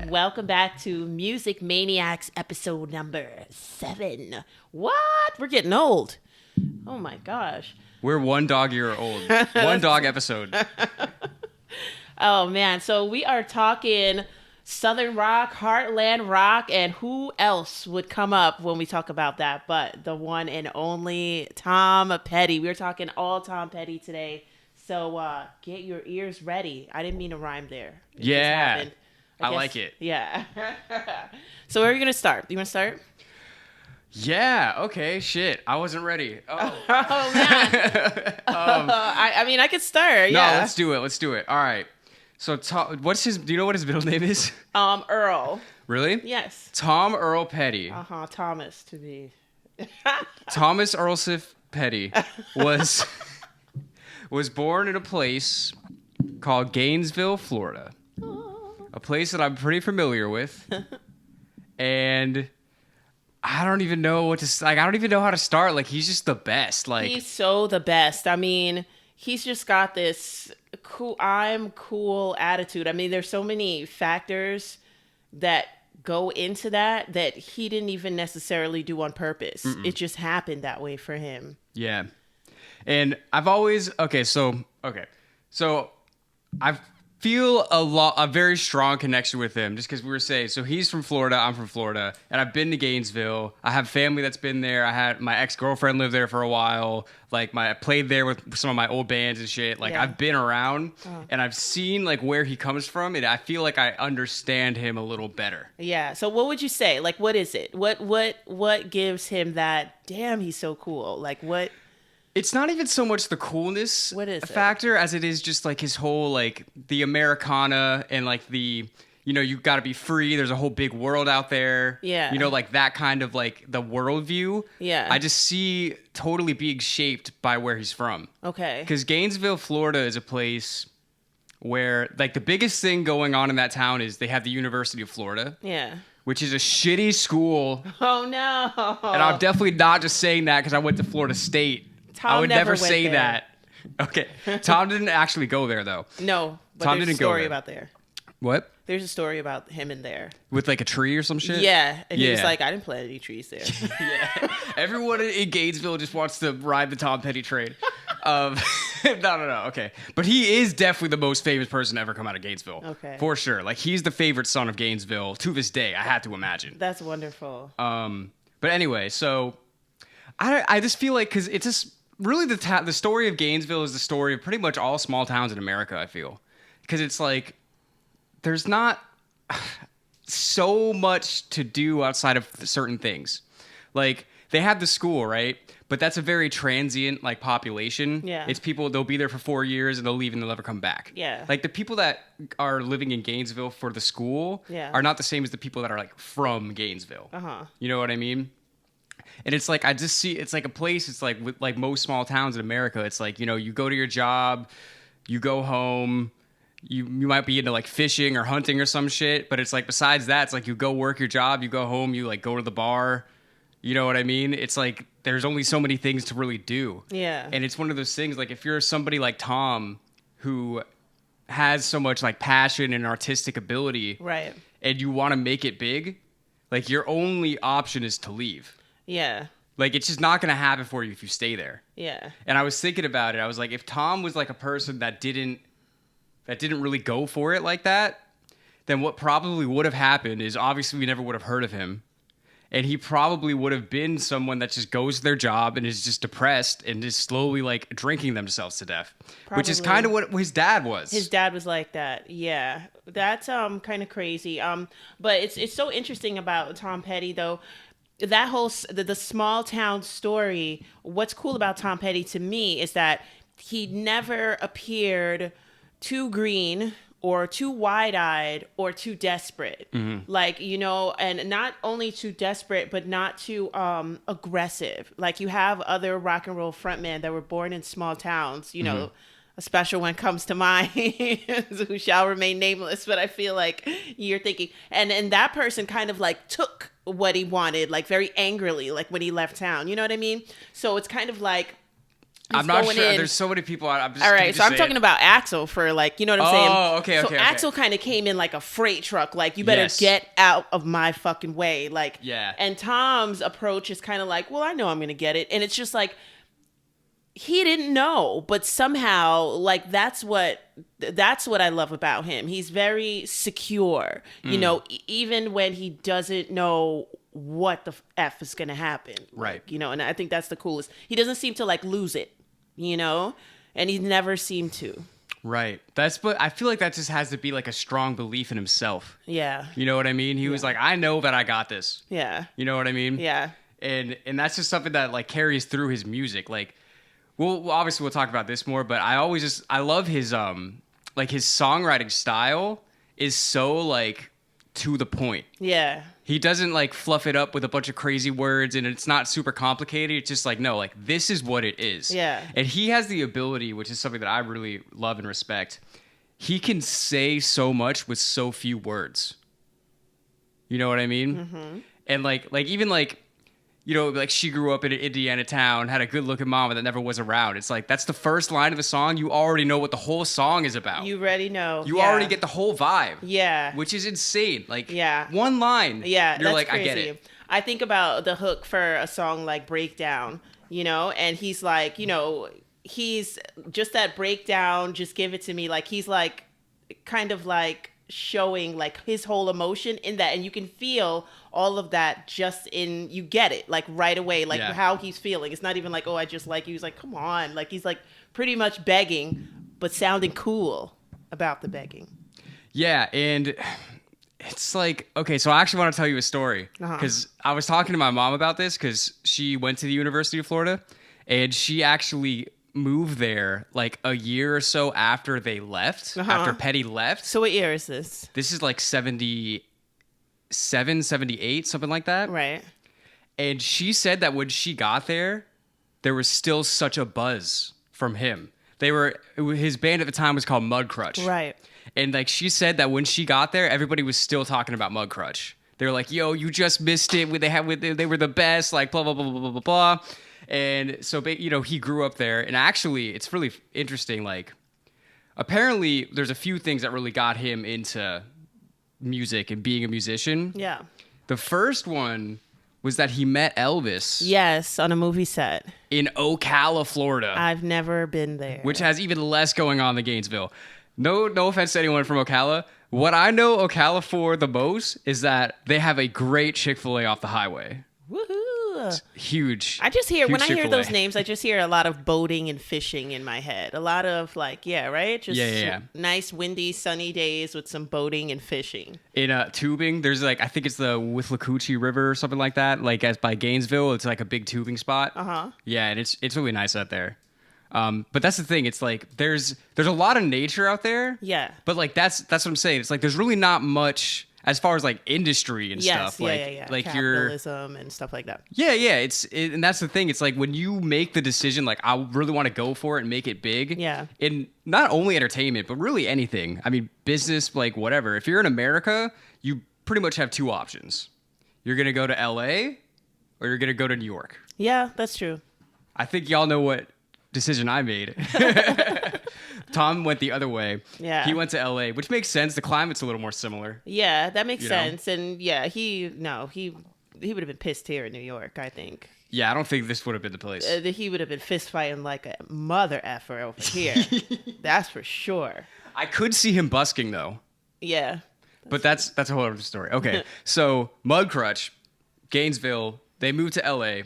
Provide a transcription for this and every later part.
Welcome back to Music Maniacs episode number 7. What? We're getting old. Oh my gosh. We're one dog year old. One dog episode. Oh man. So we are talking Southern rock, Heartland rock, and who else would come up when we talk about that but the one and only Tom Petty. We're talking all Tom Petty today. So get your ears ready. I didn't mean to rhyme there. Yeah. I like it. Yeah. So where are you going to start? You want to start? Yeah. Okay. Shit. I wasn't ready. Oh, man. I mean, I could start. No, Yeah. let's do it. Let's do it. All right. So, do you know what his middle name is? Earl. Really? Yes. Tom Earl Petty. Thomas to be. Thomas Earlsif Petty was born in a place called Gainesville, Florida. A place that I'm pretty familiar with. And I don't even know what to like. I don't even know how to start. Like, he's just the best. Like, he's so the best. I mean, he's just got this I'm cool attitude. I mean, there's so many factors that go into that he didn't even necessarily do on purpose. Mm-mm. It just happened that way for him. Yeah. And I've always so I feel a very strong connection with him just because we were saying, so he's from Florida, I'm from Florida, and I've been to Gainesville. I have family that's been there. I had my ex-girlfriend live there for a while. Like, I played there with some of my old bands and shit. Like, yeah. I've been around and I've seen like where he comes from, and I feel like I understand him a little better. Yeah. So what would you say? Like, what is it? What gives him that, damn, he's so cool? Like, what? It's not even so much the coolness factor as it is just like his whole like the Americana and like the, you know, you got to be free. There's a whole big world out there. Yeah. You know, like that kind of like the worldview. Yeah. I just see totally being shaped by where he's from. Okay. Because Gainesville, Florida is a place where like the biggest thing going on in that town is they have the University of Florida. Yeah. Which is a shitty school. Oh, no. And I'm definitely not just saying that because I went to Florida State. Tom I would never say there. that. Okay. Tom didn't actually go there, though. No, but Tom there's didn't a story go there. about there. What? There's a story about him in there. With like a tree or some shit? Yeah. And he was like, I didn't plant any trees there. Yeah. Everyone in Gainesville just wants to ride the Tom Petty train. No. Okay. But he is definitely the most famous person to ever come out of Gainesville. Okay. For sure. Like, he's the favorite son of Gainesville to this day, I had to imagine. That's wonderful. But anyway, so I just feel like, because it's just really the story of Gainesville is the story of pretty much all small towns in America, I feel. Because it's like, there's not so much to do outside of certain things. Like, they have the school, right? But that's a very transient, like, population. Yeah. It's people, they'll be there for 4 years and they'll leave and they'll never come back. Yeah. Like, the people that are living in Gainesville for the school are not the same as the people that are, like, from Gainesville. Uh-huh. You know what I mean? And it's like, I just see, it's like a place, it's like, with like most small towns in America, it's like, you know, you go to your job, you go home, you might be into like fishing or hunting or some shit, but it's like, besides that, it's like you go work your job, you go home, you like go to the bar, you know what I mean? It's like, there's only so many things to really do. Yeah. And it's one of those things, like, if you're somebody like Tom, who has so much like passion and artistic ability, right, and you want to make it big, like, your only option is to leave. Yeah. Like, it's just not going to happen for you if you stay there. Yeah. And I was thinking about it. I was like, if Tom was like a person that didn't really go for it like that, then what probably would have happened is obviously we never would have heard of him. And he probably would have been someone that just goes to their job and is just depressed and is slowly like drinking themselves to death. Probably. Which is kind of what his dad was. His dad was like that. Yeah. That's kind of crazy. But it's so interesting about Tom Petty though. That whole the small town story. What's cool about Tom Petty to me is that he never appeared too green or too wide-eyed or too desperate. Mm-hmm. Like, you know, and not only too desperate, but not too aggressive. Like, you have other rock and roll frontmen that were born in small towns, you know. A special one comes to mind who shall remain nameless, but I feel like you're thinking, and that person kind of like took what he wanted, like very angrily, like when he left town, you know what I mean? So it's kind of like I'm not going sure. in. There's so many people. I'm just, All right, so I'm say talking it? about Axel for like, you know what I'm saying? Oh, okay, So okay. Axel kind of came in like a freight truck, like you better Yes. get out of my fucking way, like. Yeah. And Tom's approach is kind of like, well, I know I'm gonna get it, and it's just like he didn't know, but somehow like that's what I love about him. He's very secure, you know, even when he doesn't know what the F is going to happen. Right. Like, you know, and I think that's the coolest. He doesn't seem to like lose it, you know, and he never seemed to. Right. But I feel like that just has to be like a strong belief in himself. Yeah. You know what I mean? He was like, I know that I got this. Yeah. You know what I mean? Yeah. And that's just something that like carries through his music. Like, well, obviously we'll talk about this more, but I love his like his songwriting style is so like to the point. Yeah. He doesn't like fluff it up with a bunch of crazy words and it's not super complicated. It's just like, no, like this is what it is. Yeah. And he has the ability, which is something that I really love and respect. He can say so much with so few words. You know what I mean? Mm-hmm. And like even like, you know, like she grew up in an Indiana town, had a good looking mama that never was around. It's like, that's the first line of a song. You already know what the whole song is about. You already know. You already get the whole vibe. Yeah. Which is insane. Like, yeah. One line. Yeah. You're that's like, crazy. I get it. I think about the hook for a song like Breakdown, you know, and he's like, you know, he's just that breakdown, just give it to me. Like, he's like, kind of like showing like his whole emotion in that. And you can feel all of that just in, you get it like right away, like how he's feeling. It's not even like, oh, I just like you. He's like, come on. Like, he's like pretty much begging, but sounding cool about the begging. Yeah. And it's like, okay, so I actually want to tell you a story because I was talking to my mom about this because she went to the University of Florida and she actually moved there like a year or so after they left, after Petty left. So what year is this? This is like 77, 78, something like that. Right. And she said that when she got there was still such a buzz from him. His band at the time was called Mudcrutch. Right. And like she said that when she got there, everybody was still talking about Mudcrutch. They were like, "Yo, you just missed it. They were the best." Like blah blah blah blah blah blah blah. And so, you know, he grew up there. And actually, it's really interesting. Like, apparently, there's a few things that really got him into music and being a musician. Yeah. The first one was that he met Elvis. Yes, on a movie set in Ocala, Florida. I've never been there. Which has even less going on than Gainesville. No offense to anyone from Ocala. What I know Ocala for the most is that they have a great Chick-fil-A off the highway. Woohoo! It's huge. I just hear, when I hear Chick-fil-A. those names, I just hear a lot of boating and fishing in my head. A lot of like, right? Just nice, windy, sunny days with some boating and fishing. In tubing, there's like, I think it's the Withlacoochee River or something like that. Like as by Gainesville, it's like a big tubing spot. Yeah, and it's really nice out there. But that's the thing. It's like there's a lot of nature out there. Yeah. But like that's what I'm saying. It's like there's really not much as far as like industry and stuff. Like capitalism and stuff like that. Yeah. And that's the thing. It's like when you make the decision, like I really want to go for it and make it big. Yeah. In not only entertainment, but really anything. I mean, business, like whatever. If you're in America, you pretty much have two options. You're gonna go to LA or you're gonna go to New York. Yeah, that's true. I think y'all know what decision I made. Tom went the other way. Yeah. He went to LA, which makes sense. The climate's a little more similar. Yeah, that makes sense. And yeah, he would have been pissed here in New York, I think. Yeah, I don't think this would have been the place. He would have been fist fighting like a mother effer over here. That's for sure. I could see him busking though. Yeah. But that's a whole other story. Okay. So Mudcrutch, Gainesville, they moved to LA.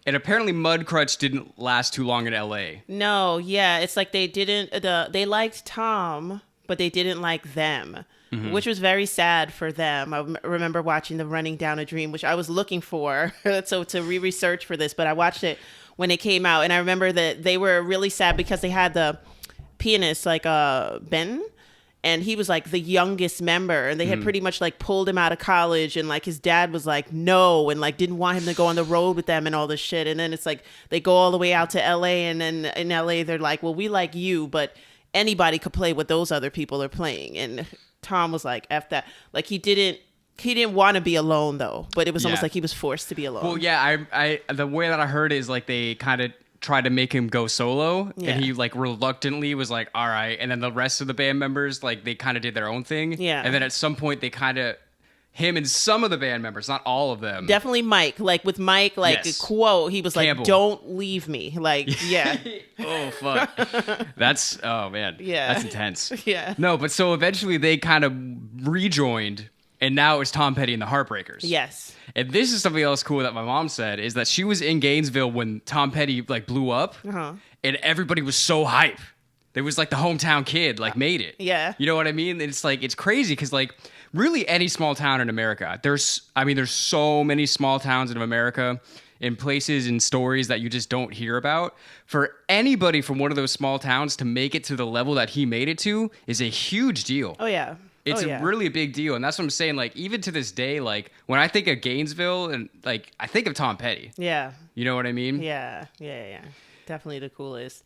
And apparently Mudcrutch didn't last too long in LA. No, yeah. It's like they liked Tom, but they didn't like them, which was very sad for them. I remember watching the Running Down a Dream, which I was looking for so to research for this, but I watched it when it came out. And I remember that they were really sad because they had the pianist, like Ben, and he was like the youngest member, and they had pretty much like pulled him out of college, and like his dad was like no, and like didn't want him to go on the road with them and all this shit. And then it's like they go all the way out to LA, and then in LA they're like, well, we like you, but anybody could play what those other people are playing. And Tom was like, F that. Like he didn't want to be alone though, but it was almost like he was forced to be alone. Well, yeah, I the way that I heard is like they kind of tried to make him go solo, Yeah. and he like reluctantly was like, all right. And then the rest of the band members, like they kind of did their own thing. Yeah. And then at some point they kind of, him and some of the band members, not all of them. Definitely Mike. Like with Mike, like Yes. quote, he was Campbell. like, "Don't leave me." Like, yeah, Oh fuck. That's oh man. Yeah. That's intense. yeah, No, but so eventually they kind of rejoined, and now it's Tom Petty and the Heartbreakers. yes, And this is something else cool that my mom said is that she was in Gainesville when Tom Petty like blew up, and everybody was so hype. There was like the hometown kid like made it. Yeah. You know what I mean? It's like it's crazy because like really any small town in America, there's so many small towns in America in places and stories that you just don't hear about. For anybody from one of those small towns to make it to the level that he made it to is a huge deal. oh yeah, It's oh, yeah. a really big deal, and that's what I'm saying. Like, even to this day, like when I think of Gainesville, and like I think of Tom Petty. yeah, You know what I mean? yeah, definitely the coolest.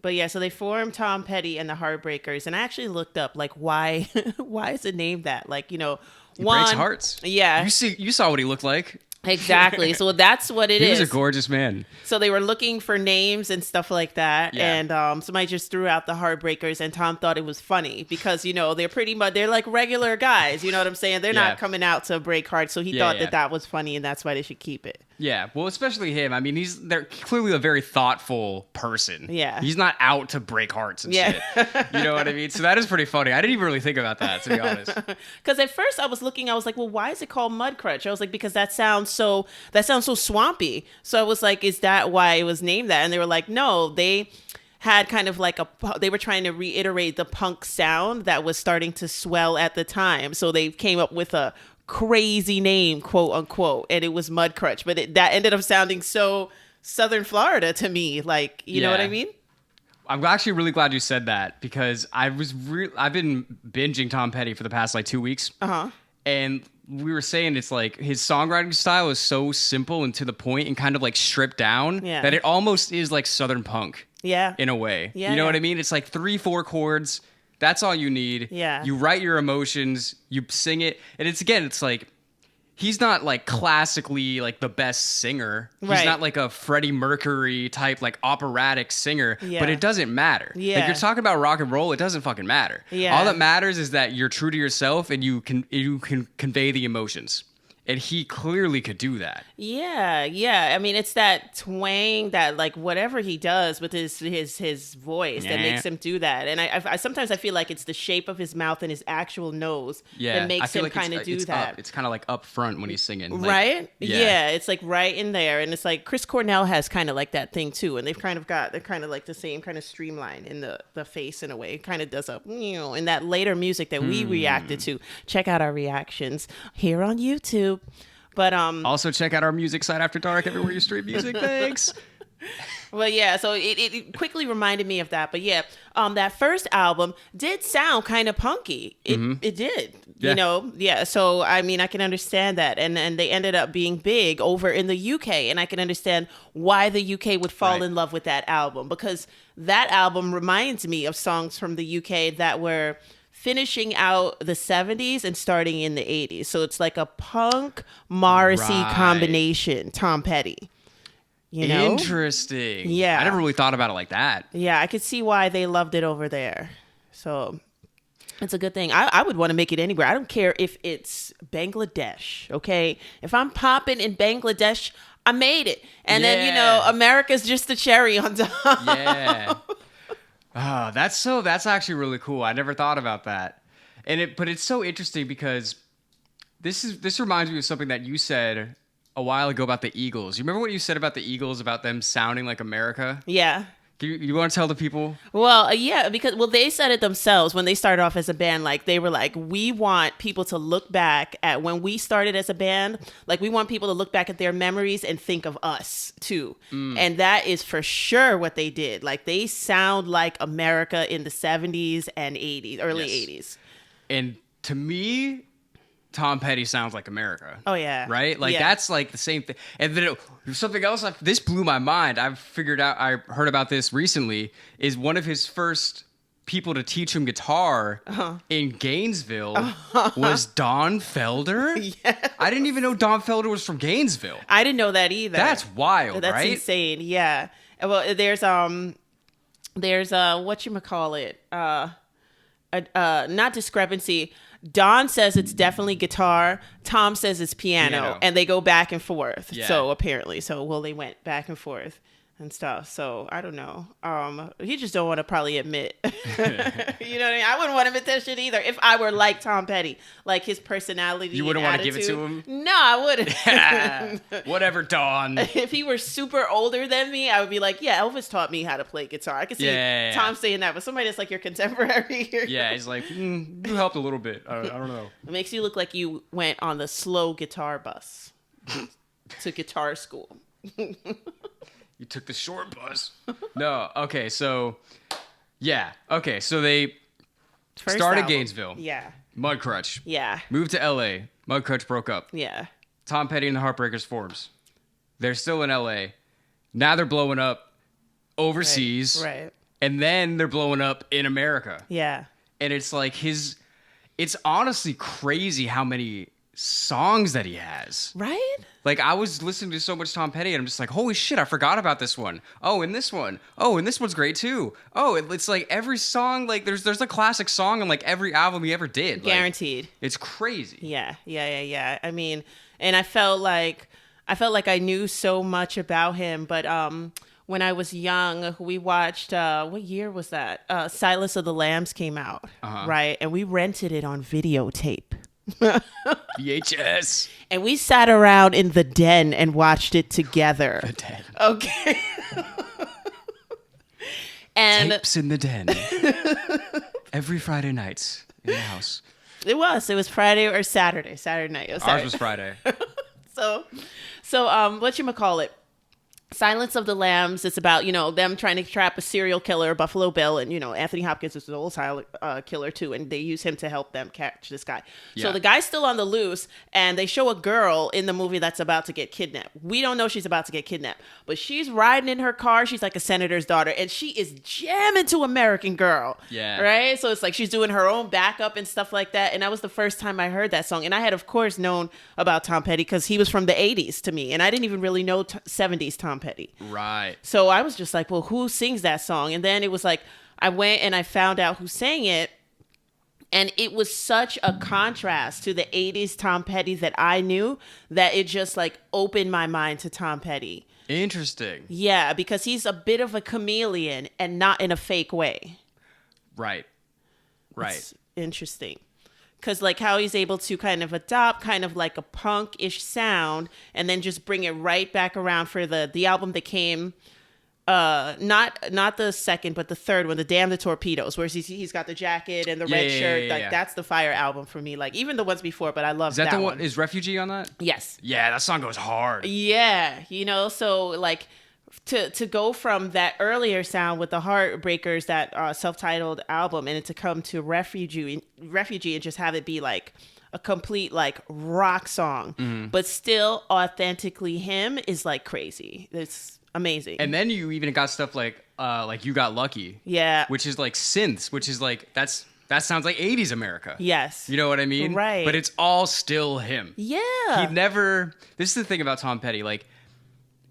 But yeah, so they formed Tom Petty and the Heartbreakers, and I actually looked up like why why is it named that? Like, you know, He breaks hearts. Yeah, You saw what he looked like. exactly. So that's what it He is. was a gorgeous man. So they were looking for names and stuff like that. Yeah. And somebody just threw out the Heartbreakers, and Tom thought it was funny because, you know, they're like regular guys. You know what I'm saying? They're Yeah. not coming out to break hearts. So he Yeah, thought yeah. that was funny, and that's why they should keep it. Yeah, well, especially him. I mean, they're clearly a very thoughtful person. Yeah. He's not out to break hearts and Yeah. shit. You know what I mean? So that is pretty funny. I didn't even really think about that, to be honest. Because at first I was like, well, why is it called Mud Crutch? I was like, because that sounds so swampy. So I was like, is that why it was named that? And they were like, no, they had kind of like they were trying to reiterate the punk sound that was starting to swell at the time. So they came up with a crazy name, quote unquote, and it was Mud Crutch. But that ended up sounding so Southern Florida to me. Like, you know what I mean? I'm actually really glad you said that because I've been binging Tom Petty for the past like 2 weeks. And we were saying it's like his songwriting style is so simple and to the point and kind of like stripped down that it almost is like Southern punk. Yeah. In a way. Yeah, you know yeah. what I mean? It's like 3-4 chords. That's all you need. Yeah. You write your emotions, you sing it. And it's like he's not like classically like the best singer. He's Right. not like a Freddie Mercury type like operatic singer, Yeah. but it doesn't matter. Yeah. Like you're talking about rock and roll, it doesn't fucking matter. Yeah. All that matters is that you're true to yourself and you can convey the emotions. And he clearly could do that. Yeah. I mean, it's that twang that like whatever he does with his voice that makes him do that. And I sometimes I feel like it's the shape of his mouth and his actual nose that makes him kind of do that. It's kind of like up front when he's singing. Like, Right? Yeah. Yeah, it's like right in there. And it's like Chris Cornell has kind of like that thing too. And they're kind of like the same kind of streamline in the face in a way. It kind of does in that later music that we reacted to. Check out our reactions here on YouTube. But Also check out our music site After Dark everywhere you stream music. Thanks. well, yeah, so it quickly reminded me of that. But yeah, that first album did sound kind of punky. It did. Yeah. You know, yeah. So I mean, I can understand that, and they ended up being big over in the UK, and I can understand why the UK would fall in love with that album because that album reminds me of songs from the UK that were finishing out the 70s and starting in the 80s. So it's like a punk Morrissey combination, Tom Petty. You know? Interesting. Yeah. I never really thought about it like that. Yeah, I could see why they loved it over there. So it's a good thing. I would want to make it anywhere. I don't care if it's Bangladesh, okay? If I'm popping in Bangladesh, I made it. And then, you know, America's just the cherry on top. Yeah. Oh, that's actually really cool. I never thought about that. But it's so interesting because this reminds me of something that you said a while ago about the Eagles. You remember what you said about the Eagles, about them sounding like America? Yeah. You want to tell the people? Well, yeah, because they said it themselves when they started off as a band. Like they were like, we want people to look back at when we started as a band. Like we want people to look back at their memories and think of us too. And that is for sure what they did. Like they sound like America in the 70s and 80s, early 80s. And to me, Tom Petty sounds like America. Oh yeah, right. Like that's like the same thing. And then something else. This blew my mind. I heard about this recently. Is one of his first people to teach him guitar in Gainesville was Don Felder. Yeah. I didn't even know Don Felder was from Gainesville. I didn't know that either. That's wild, That's right? insane. Yeah. Well, there's whatchamacallit, not discrepancy. Don says it's definitely guitar. Tom says it's piano. And they go back and forth. Yeah. So apparently, they went back and forth and stuff. So I don't know. He just don't want to probably admit. You know what I mean? I wouldn't want to admit that shit either. If I were like Tom Petty, like his personality, you wouldn't want to give it to him. No, I wouldn't. Whatever, Don. If he were super older than me, I would be like, yeah, Elvis taught me how to play guitar. I could see Tom saying that, but somebody that's like your contemporary. Yeah, he's like, you helped a little bit. I don't know. It makes you look like you went on the slow guitar bus to guitar school. You took the short bus. No, okay, so yeah, okay, so they started Gainesville. Yeah. Mudcrutch. Yeah. Moved to L.A. Mudcrutch broke up. Yeah. Tom Petty and the Heartbreakers forms. They're still in L.A. Now they're blowing up overseas. Right. And then they're blowing up in America. Yeah. And it's like it's honestly crazy how many songs that he has. Right? Like, I was listening to so much Tom Petty, and I'm just like, holy shit, I forgot about this one. Oh, and this one. Oh, and this one's great, too. Oh, it's like every song, like, there's a classic song on, like, every album he ever did. Guaranteed. Like, it's crazy. Yeah. I mean, and I felt like I knew so much about him, but when I was young, we watched, what year was that? Silence of the Lambs came out, right? And we rented it on videotape. VHS. And we sat around in the den and watched it together. The den. Okay. And tapes in the den. Every Friday nights in the house. It was Friday or Saturday night. Ours was Friday. So whatchamacallit? Silence of the Lambs. It's about, them trying to trap a serial killer, Buffalo Bill, and, Anthony Hopkins is an old silent killer too, and they use him to help them catch this guy. Yeah. So the guy's still on the loose, and they show a girl in the movie that's about to get kidnapped. We don't know she's about to get kidnapped, but she's riding in her car. She's like a senator's daughter, and she is jamming to American Girl. Yeah. Right? So it's like she's doing her own backup and stuff like that, and that was the first time I heard that song. And I had, of course, known about Tom Petty because he was from the 80s to me, and I didn't even really know 70s Tom Petty. Right. So I was just like, well, who sings that song? And then it was like, I went and I found out who sang it. And it was such a contrast to the 80s Tom Petty that I knew that it just like opened my mind to Tom Petty. Interesting. Yeah, because he's a bit of a chameleon and not in a fake way. Right. Right. It's interesting. Because like how he's able to kind of adopt kind of like a punk-ish sound and then just bring it right back around for the album that came, not the second, but the third one, the Damn the Torpedoes, where he's got the jacket and the red shirt. That's the fire album for me. Like even the ones before, but I love that one. Is that the one? Is Refugee on that? Yes. Yeah, that song goes hard. Yeah, so like to go from that earlier sound with the Heartbreakers, that self-titled album, and to come to Refugee and just have it be like a complete like rock song, but still authentically him is like crazy. It's amazing. And then you even got stuff like You Got Lucky. Yeah. Which is like synths, which is like that sounds like 80s America. Yes. You know what I mean? Right. But it's all still him. Yeah. This is the thing about Tom Petty, like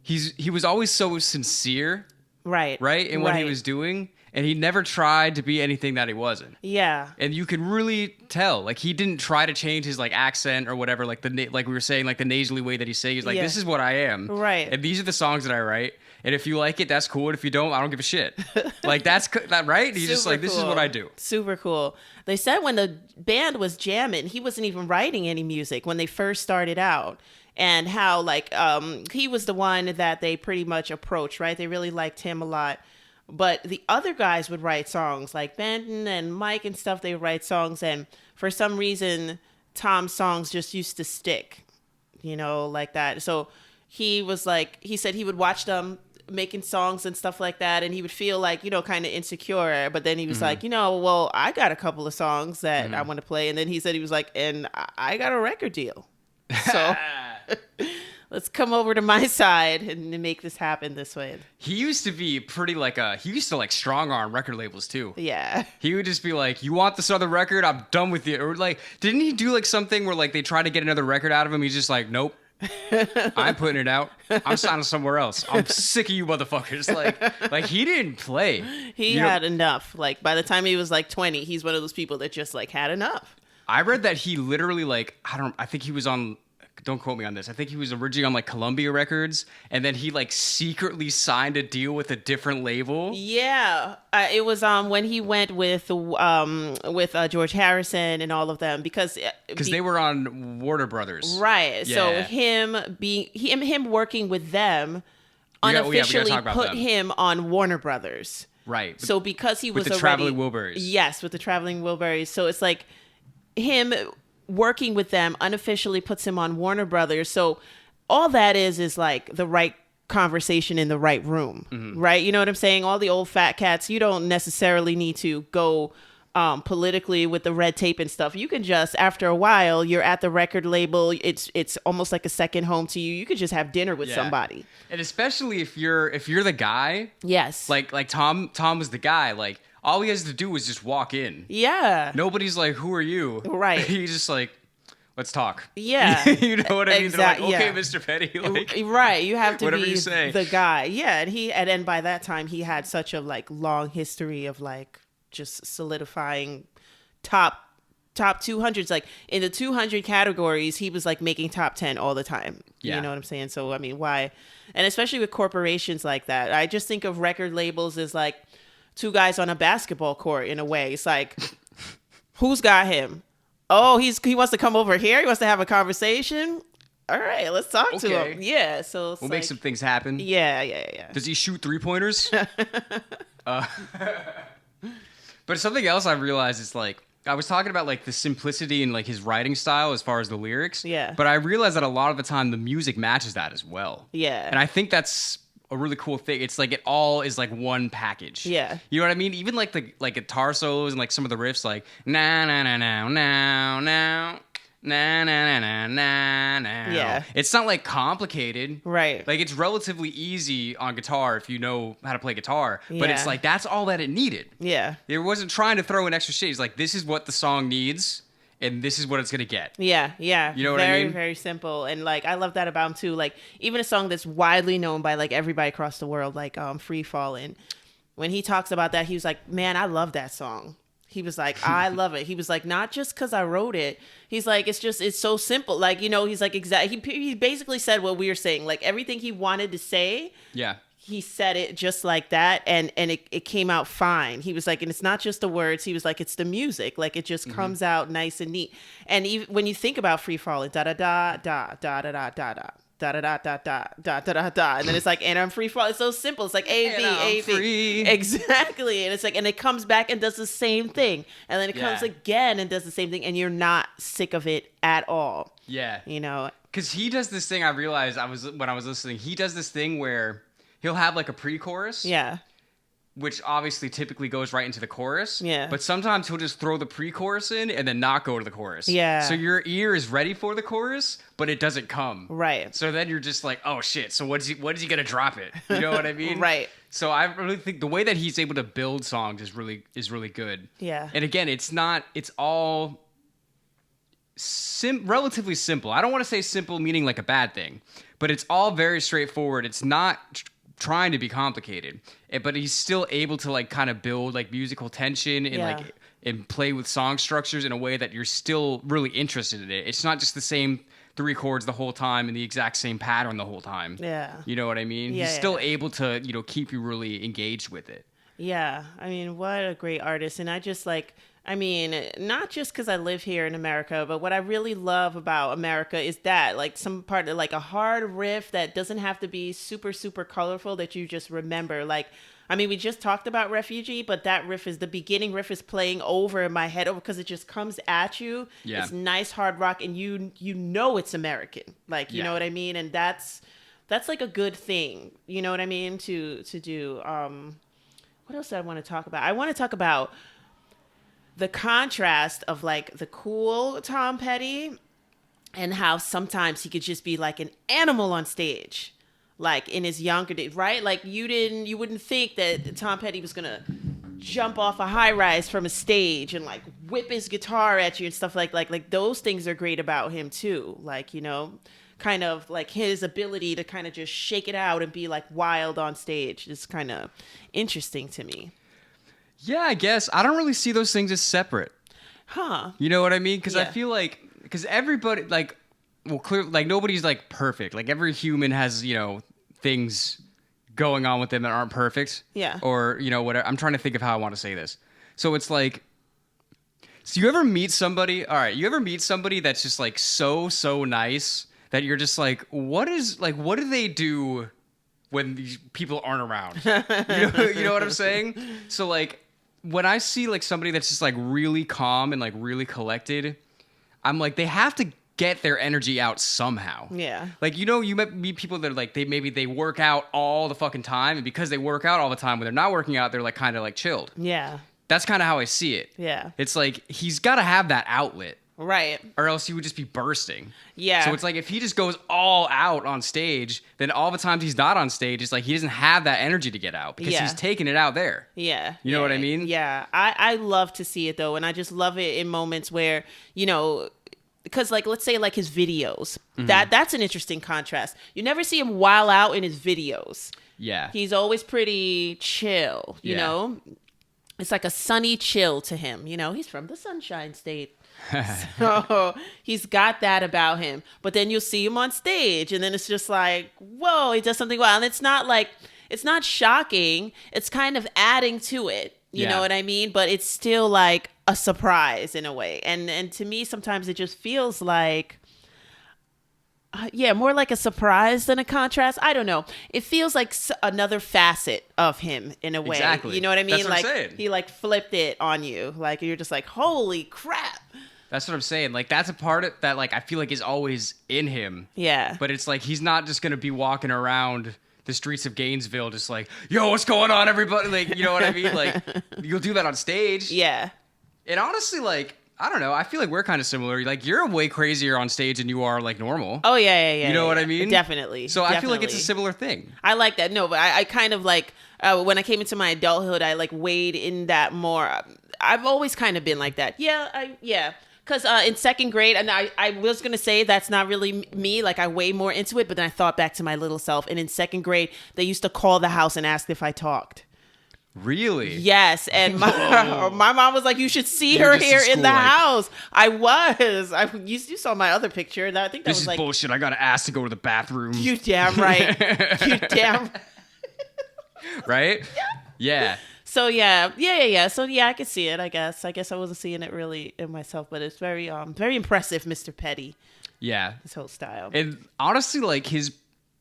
he was always so sincere, right, in what he was doing, and he never tried to be anything that he wasn't. Yeah, and you can really tell, like he didn't try to change his like accent or whatever, like like we were saying, like the nasally way that he sings. He's like, this is what I am, right? And these are the songs that I write, and if you like it, that's cool. And if you don't, I don't give a shit. Like that's that, right? He's just like, this is what I do. Super cool. They said when the band was jamming, he wasn't even writing any music when they first started out. And how, like, he was the one that they pretty much approached, right? They really liked him a lot. But the other guys would write songs, like Benton and Mike and stuff. They would write songs. And for some reason, Tom's songs just used to stick, like that. So he was like, he said he would watch them making songs and stuff like that. And he would feel like, kind of insecure. But then he was like, well, I got a couple of songs that I want to play. And then he said he was like, and I got a record deal. So let's come over to my side and make this happen this way. He used to be pretty like he used to like strong arm record labels too. Yeah. He would just be like, you want this other record? I'm done with you. Or like, didn't he do like something where like they tried to get another record out of him? He's just like, nope. I'm putting it out. I'm signing somewhere else. I'm sick of you motherfuckers. Like he didn't play. He had enough. Like by the time he was like 20, he's one of those people that just like had enough. I read that he literally like I think he was on, don't quote me on this, I think he was originally on like Columbia Records, and then he like secretly signed a deal with a different label. Yeah, it was when he went with George Harrison and all of them because they were on Warner Brothers, right? Yeah. So him working with them unofficially put him on Warner Brothers, right? So because he was with the Traveling Wilburys, yes, with the Traveling Wilburys. So it's like him working with them unofficially puts him on Warner Brothers. So all that is like the right conversation in the right room, right? You know what I'm saying? All the old fat cats, you don't necessarily need to go politically with the red tape and stuff. You can just, after a while, you're at the record label. It's almost like a second home to you. You could just have dinner with somebody. And especially if you're the guy. Yes. Like Tom was the guy. Like all he has to do is just walk in. Yeah. Nobody's like, who are you? Right. He's just like, let's talk. Yeah. You know what I mean? Exactly. They're like, okay, Mr. Petty. Like, right. You have to whatever be you say. the guy. Yeah. And then by that time, he had such a like long history of like just solidifying top 200s. Like in the 200 categories, he was like making top 10 all the time. Yeah. You know what I'm saying? So, I mean, why? And especially with corporations like that, I just think of record labels as like two guys on a basketball court in a way. It's like, who's got him? Oh, he wants to come over here. He wants to have a conversation. All right, let's talk to him. Yeah, so we'll make some things happen. Yeah. Does he shoot 3-pointers? But something else I realized is like, I was talking about like the simplicity and like his writing style as far as the lyrics. Yeah. But I realized that a lot of the time the music matches that as well. Yeah. And I think that's a really cool thing. It's like it all is like one package. Yeah. You know what I mean? Even like the like guitar solos and like some of the riffs, like na na na na na na. Na na na na na na. Yeah. It's not like complicated. Right. Like it's relatively easy on guitar if you know how to play guitar. But it's Yeah. like that's all that it needed. Yeah. It wasn't trying to throw in extra shit. It's like this is what the song needs and this is what it's gonna get. Yeah. You know what I very, mean? Very simple. And like I love that about him too. Like even a song that's widely known by like everybody across the world, like Free Fallin'. When he talks about that, he was like, man, I love that song. He was like, I love it. He was like, not just because I wrote it. He's like, it's so simple. Like, you know, he's like, he basically said what we were saying. Like everything he wanted to say, Yeah. he said it just like that. And it came out fine. He was like, and it's not just the words. He was like, it's the music. Like it just comes out nice and neat. And even when you think about Free Falling, da da da da da da da da da. Da da da da da da da da da, and then it's like, and I'm free fall. It's so simple. It's like A B. Exactly, and it's like, and it comes back and does the same thing, and then it comes again and does the same thing, and you're not sick of it at all. Yeah. You know, Because he does this thing. I realized when I was listening. He does this thing where he'll have like a pre-chorus. Yeah. Which obviously typically goes right into the chorus. Yeah. But sometimes he'll just throw the pre-chorus in and then not go to the chorus. Yeah. So your ear is ready for the chorus, but it doesn't come. Right. So then you're just like, oh shit. So what is he gonna drop it? You know what I mean? Right. So I really think the way that he's able to build songs is really good. Yeah. And again, it's all relatively simple. I don't want to say simple meaning like a bad thing, but it's all very straightforward. It's not trying to be complicated, but he's still able to like kind of build like musical tension and like and play with song structures in a way that you're still really interested in it. It's not just the same 3 chords the whole time and the exact same pattern the whole time. Yeah. You know what I mean? Yeah, He's still able to, you know, keep you really engaged with it. Yeah. I mean, what a great artist. And I just like, I mean, not just because I live here in America, but what I really love about America is that, like, some part of, like, a hard riff that doesn't have to be super, super colorful that you just remember. Like, I mean, we just talked about Refugee, but that riff is, the beginning riff is playing over in my head because it just comes at you. Yeah. It's nice hard rock, and you know it's American. Like, you know what I mean? And that's like a good thing, you know what I mean, to do. What else do I want to talk about? I want to talk about the contrast of like the cool Tom Petty and how sometimes he could just be like an animal on stage, like in his younger days, right? Like you wouldn't think that Tom Petty was going to jump off a high rise from a stage and like whip his guitar at you and stuff like those things are great about him too. Like, you know, kind of like his ability to kind of just shake it out and be like wild on stage is kind of interesting to me. Yeah, I guess. I don't really see those things as separate. Huh. You know what I mean? Because I Yeah. feel like, because everybody, like, well, clear, like, nobody's, like, perfect. Like, every human has, you know, things going on with them that aren't perfect. Yeah. Or, you know, whatever. I'm trying to think of how I want to say this. So it's like, so you ever meet somebody, all right, you ever meet somebody that's just, like, so nice that you're just like, what do they do when these people aren't around? You know what I'm saying? So, like, when I see, like, somebody that's just, like, really calm and, like, really collected, I'm like, they have to get their energy out somehow. Yeah. Like, you know, you meet people that are, like, they work out all the fucking time, and because they work out all the time, when they're not working out, they're, like, kind of, like, chilled. Yeah. That's kind of how I see it. Yeah. It's like, he's got to have that outlet, Right. or else he would just be bursting. Yeah. So it's like, if he just goes all out on stage, then all the times he's not on stage, it's like he doesn't have that energy to get out because Yeah. he's taking it out there. Yeah. You know what I mean? Yeah. I love to see it though. And I just love it in moments where, you know, because like, let's say like his videos, that's an interesting contrast. You never see him wild out in his videos. Yeah. He's always pretty chill, you Yeah. know? It's like a sunny chill to him. You know, he's from the Sunshine State. So he's got that about him. But then you'll see him on stage and then it's just like, whoa, he does something wild. And it's not like, it's not shocking. It's kind of adding to it. You know what I mean? But it's still like a surprise in a way. And to me, sometimes it just feels like, more like a surprise than a contrast. I don't know. It feels like another facet of him in a way. Exactly. You know what I mean? That's what I'm like saying. he like flipped it on you. Like you're just like, holy crap. That's what I'm saying. Like, that's a part of that, like, I feel like is always in him. Yeah. But it's like, he's not just going to be walking around the streets of Gainesville just like, yo, what's going on, everybody? Like, you know what I mean? Like, you'll do that on stage. Yeah. And honestly, like, I don't know. I feel like we're kind of similar. Like, you're way crazier on stage than you are, like, normal. Oh, yeah. You know what I mean? Definitely. So I feel like it's a Definitely. similar thing. I like that. No, but I kind of like, when I came into my adulthood, I like weighed in that more. I've always kind of been like that. Yeah. Because in second grade, and I was going to say that's not really me. Like, I weigh more into it, but then I thought back to my little self. And in second grade, they used to call the house and ask if I talked. Really? Yes, and my mom was like, "You should see You're her just here in in the school, like- house." I was. You saw my other picture. I think that This was is like, bullshit. I got to ask to go to the bathroom. "You damn right. You damn." Right? Yeah. So yeah. So yeah, I could see it. I guess I wasn't seeing it really in myself, but it's very impressive, Mr. Petty. Yeah. His whole style. And honestly, like, his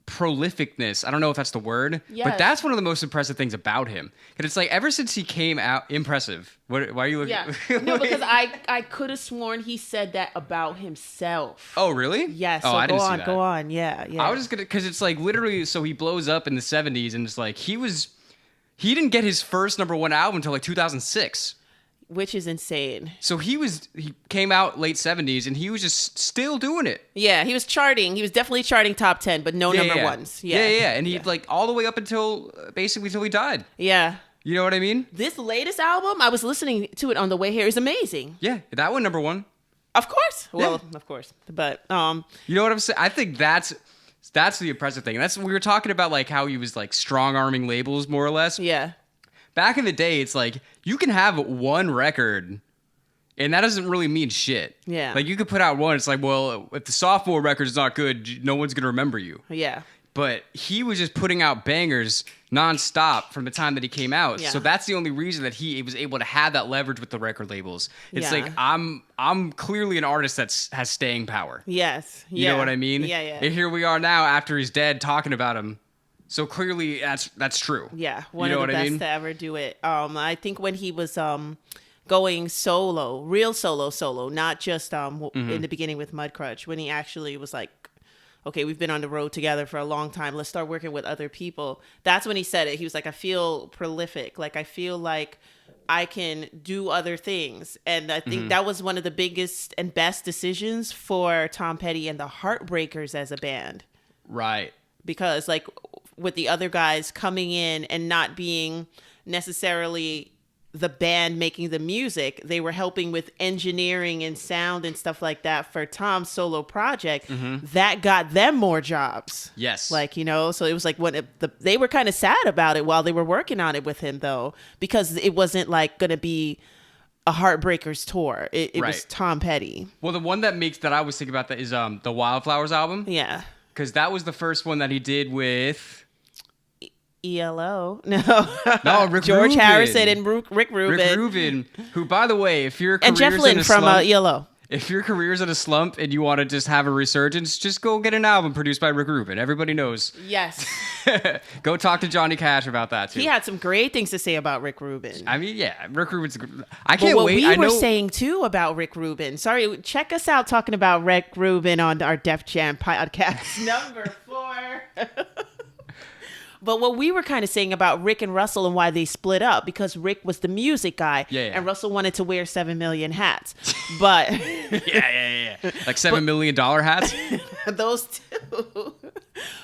prolificness, I don't know if that's the word, Yes. but that's one of the most impressive things about him. And it's like, ever since he came out, impressive. Why are you looking? Yeah. No, because I could have sworn he said that about himself. Oh, really? Yes. Oh, So I didn't go see on. that. Go on. Yeah. I was just gonna, because it's like literally, so he blows up in the 70s, and it's like, he didn't get his first #1 album until like 2006. Which is insane. So he came out late 70s, and he was just still doing it. Yeah, he was charting. He was definitely charting top 10, but no number ones. Yeah. And he like all the way up until basically till he died. Yeah. You know what I mean? This latest album, I was listening to it on the way here, is amazing. Yeah, that one #1. Of course. Well, of course. But You know what I'm saying? I think that's the impressive thing. We were talking about like how he was like strong arming labels more or less. yeah. Back in the day, it's like you can have one record and that doesn't really mean shit. Yeah. Like you could put out one, it's like, well, if the sophomore record is not good, no one's going to remember you. Yeah. But he was just putting out bangers nonstop from the time that he came out. Yeah. So that's the only reason that he was able to have that leverage with the record labels. It's Yeah. like I'm clearly an artist that has staying power. Yes. You know what I mean? Yeah. And here we are now after he's dead talking about him. So clearly that's true. Yeah. One You know of the what I best mean? to ever do it. I think when he was going solo, real solo, not just in the beginning with Mudcrutch, when he actually was like, okay, we've been on the road together for a long time. Let's start working with other people. That's when he said it. He was like, I feel prolific. Like, I feel like I can do other things. And I think that was one of the biggest and best decisions for Tom Petty and the Heartbreakers as a band. Right. Because, like, with the other guys coming in and not being necessarily the band making the music. They were helping with engineering and sound and stuff like that for Tom's solo project. That got them more jobs. Yes. Like, you know, so it was like they were kind of sad about it while they were working on it with him, though, because it wasn't like going to be a Heartbreakers tour. It was Tom Petty. Well, the one that I was thinking about that is the Wildflowers album. Yeah. Because that was the first one that he did with... ELO. No, Rick George Rubin. Harrison and Rick Rubin. Rick Rubin, who, by the way, if your and career's Jeff Lynne in a from slump, ELO. if your career's in a slump and you want to just have a resurgence, just go get an album produced by Rick Rubin. Everybody knows. Yes. Go talk to Johnny Cash about that too. He had some great things to say about Rick Rubin. I mean, yeah, Rick Rubin's. I can't what wait. we I were know. saying too about Rick Rubin. Sorry, check us out talking about Rick Rubin on our Def Jam podcast number 4. But what we were kind of saying about Rick and Russell and why they split up, because Rick was the music guy, and Russell wanted to wear 7 million hats. But yeah, like $7 million hats. Those two.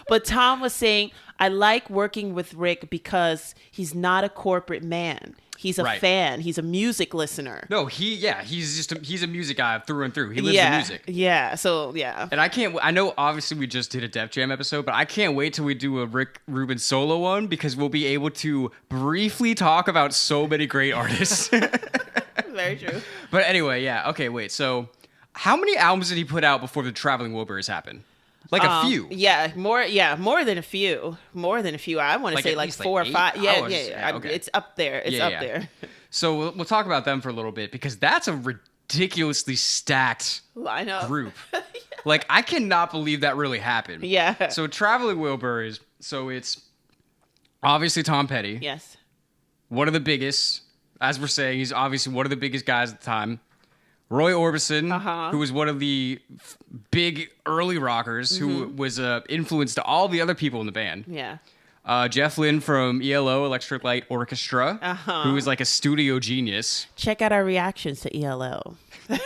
But Tom was saying, I like working with Rick because he's not a corporate man. He's a fan. He's a music listener. No, he's a music guy through and through. He lives the music. Yeah. So yeah. And I know obviously we just did a Def Jam episode, but I can't wait till we do a Rick Rubin solo one, because we'll be able to briefly talk about so many great artists. Very true. But anyway, yeah. Okay, wait. So how many albums did he put out before the Traveling Wilburys happened? Like a few. Yeah, more than a few. More than a few. I want to say like 4 or 5. Yeah. Okay. It's up there. It's up there. So we'll talk about them for a little bit, because that's a ridiculously stacked lineup group. Like, I cannot believe that really happened. Yeah. So Traveling Wilburys, so it's obviously Tom Petty. Yes. One of the biggest, as we're saying, he's obviously one of the biggest guys at the time. Roy Orbison, who was one of the big early rockers, who was influence to all the other people in the band. Yeah. Jeff Lynne from ELO, Electric Light Orchestra, who is like a studio genius. Check out our reactions to ELO. Did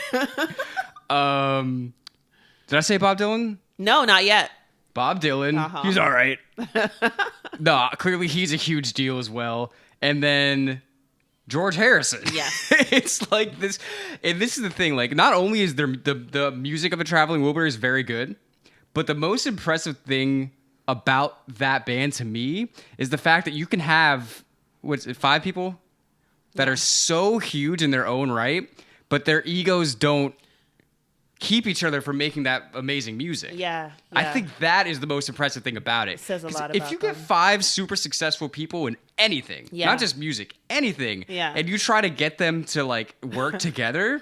I say Bob Dylan? No, not yet. Bob Dylan. He's all right. No, clearly he's a huge deal as well. And then George Harrison. Yeah. It's like this, and this is the thing, like, not only is there the music of a Traveling Wilburys very good, but the most impressive thing about that band to me is the fact that you can have, 5 people that are so huge in their own right, but their egos don't keep each other from making that amazing music. Yeah. I think that is the most impressive thing about it. It says a lot about if you get 5 super successful people in anything, not just music, anything, and you try to get them to like work together,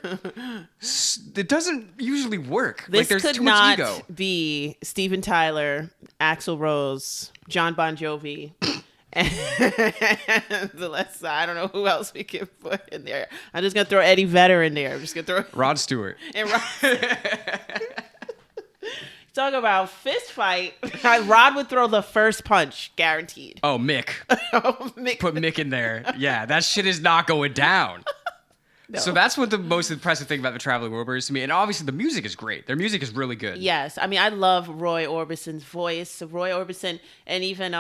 it doesn't usually work. This like, there's could too much not ego. be Steven Tyler, Axl Rose, John Bon Jovi. And I don't know who else we can put in there. I'm just gonna throw Eddie Vedder in there. I'm just gonna throw Rod Stewart. And talk about fist fight. Rod would throw the first punch, guaranteed. Oh, Mick. Mick. Put Mick in there. Yeah, that shit is not going down. No. So that's what the most impressive thing about the Traveling Wilburys to me. And obviously the music is great. Their music is really good. Yes. I mean, I love Roy Orbison's voice. Roy Orbison, and even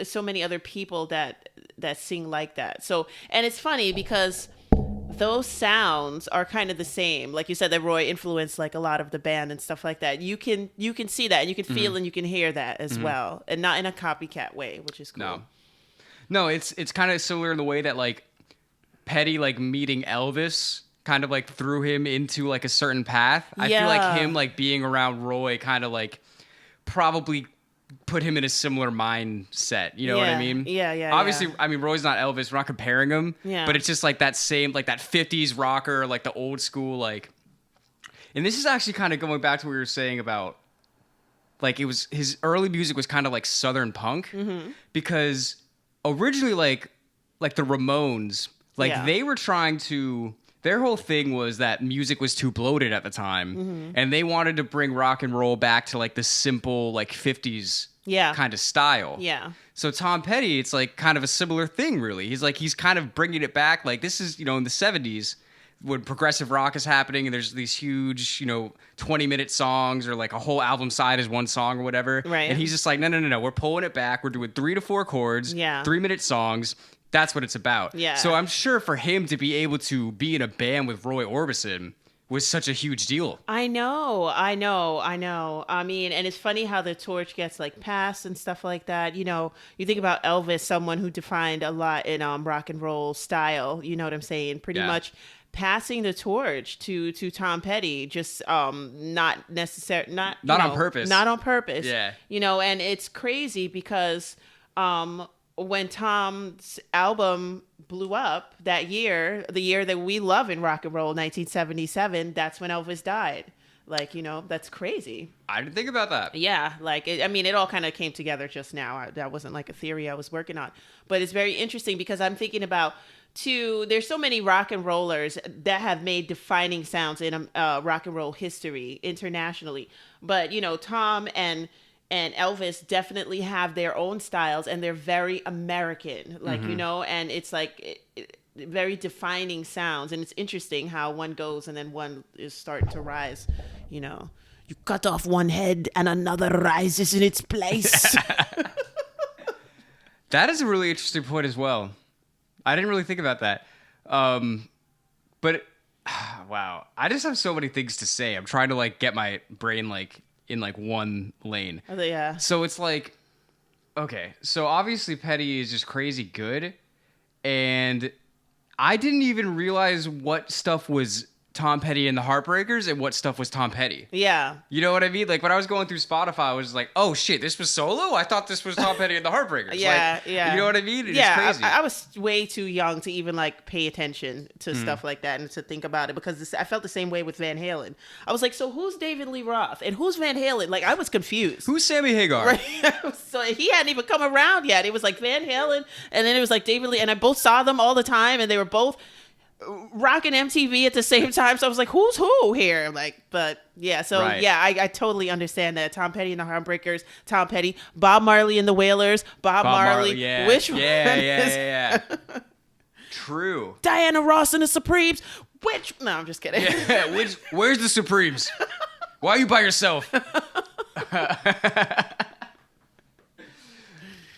so many other people that sing like that. So, and it's funny because those sounds are kind of the same. Like you said, that Roy influenced like a lot of the band and stuff like that. You can see that, and you can feel and you can hear that as well, and not in a copycat way, which is cool. No, it's kind of similar in the way that like Petty, like meeting Elvis, kind of like threw him into like a certain path. I feel like him like being around Roy kind of like probably put him in a similar mindset. You know what I mean? Yeah. Obviously, I mean, Roy's not Elvis. We're not comparing him. Yeah. But it's just like that same, like that 50s rocker, like the old school, like. And this is actually kind of going back to what we were saying about, like, it was his early music was kind of like Southern punk, because originally, like the Ramones, like they were trying to. Their whole thing was that music was too bloated at the time, and they wanted to bring rock and roll back to like the simple like 50s kind of style. Yeah. So Tom Petty, it's like kind of a similar thing, really. He's kind of bringing it back. Like, this is, in the 70s when progressive rock is happening and there's these huge, 20-minute songs, or like a whole album side is one song or whatever. Right. And he's just like, no, we're pulling it back. We're doing 3 to 4 chords, 3-minute songs. That's what it's about. Yeah. So I'm sure for him to be able to be in a band with Roy Orbison was such a huge deal. I know. I mean, and it's funny how the torch gets like passed and stuff like that. You know, you think about Elvis, someone who defined a lot in rock and roll style. You know what I'm saying? Pretty much passing the torch to Tom Petty, just not on purpose. Not on purpose. Yeah. You know, and it's crazy because when Tom's album blew up that year, the year that we love in rock and roll, 1977, that's when Elvis died. Like, you know, that's crazy. I didn't think about that. Yeah, like, it all kind of came together just now. That wasn't like a theory I was working on. But it's very interesting because I'm thinking about, there's so many rock and rollers that have made defining sounds in rock and roll history internationally. But, you know, Tom and Elvis definitely have their own styles, and they're very American, like, you know, and it's like very defining sounds. And it's interesting how one goes and then one is starting to rise, you know. You cut off one head and another rises in its place. That is a really interesting point as well. I didn't really think about that. But wow, I just have so many things to say. I'm trying to like get my brain like in like one lane. Yeah. So it's like, okay, so obviously Petty is just crazy good, and I didn't even realize what stuff was Tom Petty and the Heartbreakers and what stuff was Tom Petty. Yeah. You know what I mean? Like when I was going through Spotify, I was like, oh shit, this was solo? I thought this was Tom Petty and the Heartbreakers. Yeah, like, yeah. You know what I mean? It's yeah, crazy. I was way too young to even like pay attention to stuff like that and to think about it, because I felt the same way with Van Halen. I was like, so who's David Lee Roth and who's Van Halen? Like I was confused. Who's Sammy Hagar? Right? So he hadn't even come around yet. It was like Van Halen, and then it was like David Lee, and I both saw them all the time, and they were both rocking MTV at the same time. So I was like, who's who here? Like, but yeah, so right. yeah, I totally understand that. Tom Petty and the Heartbreakers, Tom Petty, Bob Marley and the Wailers, Bob Marley, yeah. which yeah. True. Diana Ross and the Supremes, which, no, I'm just kidding. Yeah, where's the Supremes? Why are you by yourself?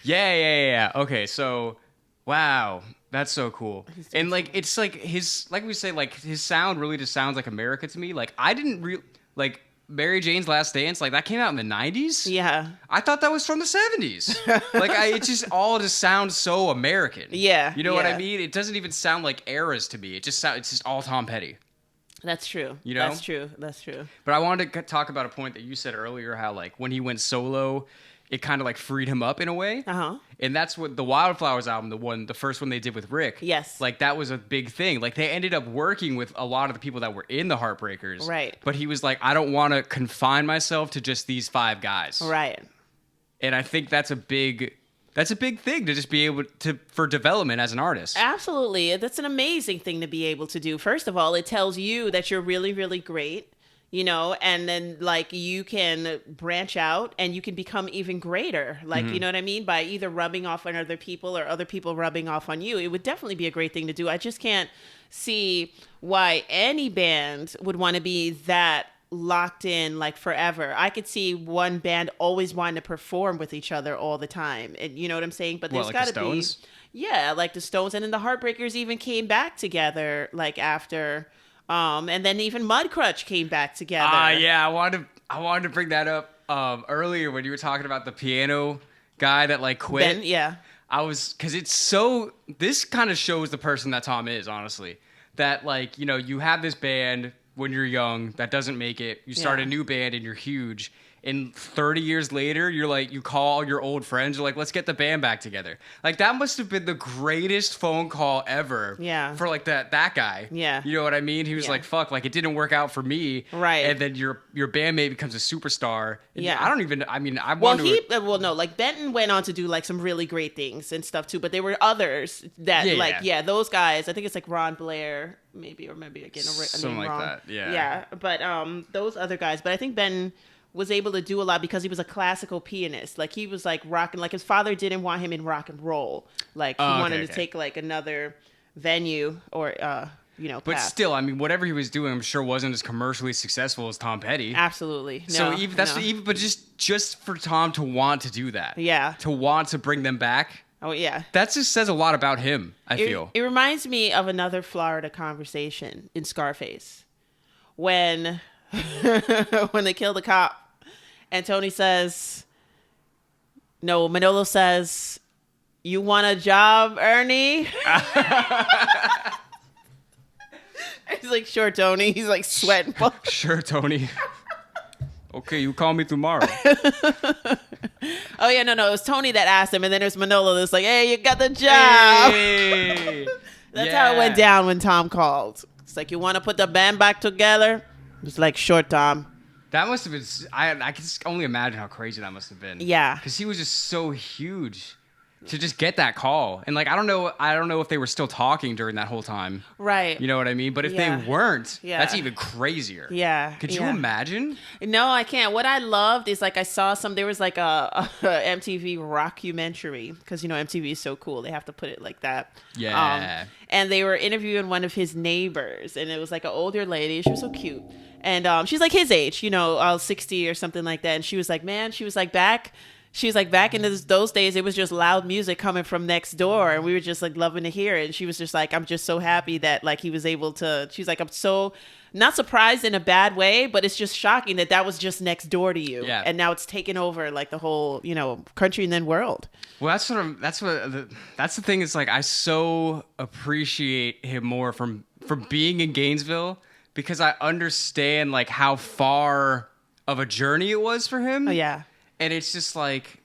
Yeah. Okay, so, wow. That's so cool. And like it's like like we say, like his sound really just sounds like America to me. Like I didn't like Mary Jane's Last Dance, like that came out in the 90s. Yeah. I thought that was from the 70s. Like it just sounds so American. Yeah. You know what I mean? It doesn't even sound like eras to me. It's just all Tom Petty. That's true. You know? That's true. But I wanted to talk about a point that you said earlier, how like when he went solo, it kind of like freed him up in a way. Uh-huh. And that's what the Wildflowers album, the first one they did with Rick. Yes. Like that was a big thing. Like they ended up working with a lot of the people that were in the Heartbreakers. Right. But he was like, I don't want to confine myself to just these 5 guys. Right. And I think that's a big thing to just be able to, for development as an artist. Absolutely. That's an amazing thing to be able to do. First of all, it tells you that you're really, really great. You know, and then like you can branch out and you can become even greater. Like, you know what I mean? By either rubbing off on other people or other people rubbing off on you. It would definitely be a great thing to do. I just can't see why any band would want to be that locked in like forever. I could see one band always wanting to perform with each other all the time. And you know what I'm saying? But there's like got the to be. Stones? Yeah, like the Stones. And then the Heartbreakers even came back together like after. And then even Mudcrutch came back together. Yeah, I wanted to bring that up earlier when you were talking about the piano guy that like quit. Ben, yeah. Because it's so, this kind of shows the person that Tom is, honestly. That like, you know, you have this band when you're young that doesn't make it. You start a new band and you're huge. And 30 years later, you're like, you call your old friends, you're like, let's get the band back together. Like, that must have been the greatest phone call ever. Yeah. For like that guy. Yeah. You know what I mean? He was like, fuck, like it didn't work out for me. Right. And then your bandmate becomes a superstar. And Yeah. I Well, no, like Benton went on to do like some really great things and stuff too, but there were others that those guys, I think it's like Ron Blair, maybe, or maybe again, something like wrong. that. Yeah. Yeah. But those other guys, but I think Ben was able to do a lot because he was a classical pianist. Like he was like rocking, like his father didn't want him in rock and roll. Like he wanted to take like another venue or, But path. still, I mean, whatever he was doing, I'm sure wasn't as commercially successful as Tom Petty. Absolutely. So but just for Tom to want to do that. Yeah. To want to bring them back Oh yeah. That just says a lot about him, I feel. It reminds me of another Florida conversation in Scarface when when they kill the cop and Tony says, no, Manolo says, "You want a job, Ernie?" He's like, "Sure, Tony." He's like sweating. Sure, Tony. Okay, you call me tomorrow. Oh yeah, no, it was Tony that asked him, and then there's Manolo that's like, "Hey, you got the job." Hey. That's how it went down when Tom called. It's like, "You want to put the band back together?" It's like, "Sure, Tom." That must have been. I can just only imagine how crazy that must have been. Yeah, because he was just so huge to just get that call, and like I don't know if they were still talking during that whole time. Right. You know what I mean? But if they weren't, Yeah. that's even crazier. Yeah. Could you imagine? No, I can't. What I loved is like I saw there was like a MTV rockumentary because MTV is so cool. They have to put it like that. Yeah. And they were interviewing one of his neighbors, and it was like an older lady. She was so cute. And she's like his age, 60 or something like that. And she was like, man, back in those days, it was just loud music coming from next door. And we were just like loving to hear it. And she was just like, I'm just so happy that like he was able to, she's like, I'm so not surprised in a bad way, but it's just shocking that was just next door to you. Yeah. And now it's taken over like the whole, country and then world. Well, that's the thing is like, I so appreciate him more from being in Gainesville because I understand like how far of a journey it was for him. Oh, yeah. And it's just like,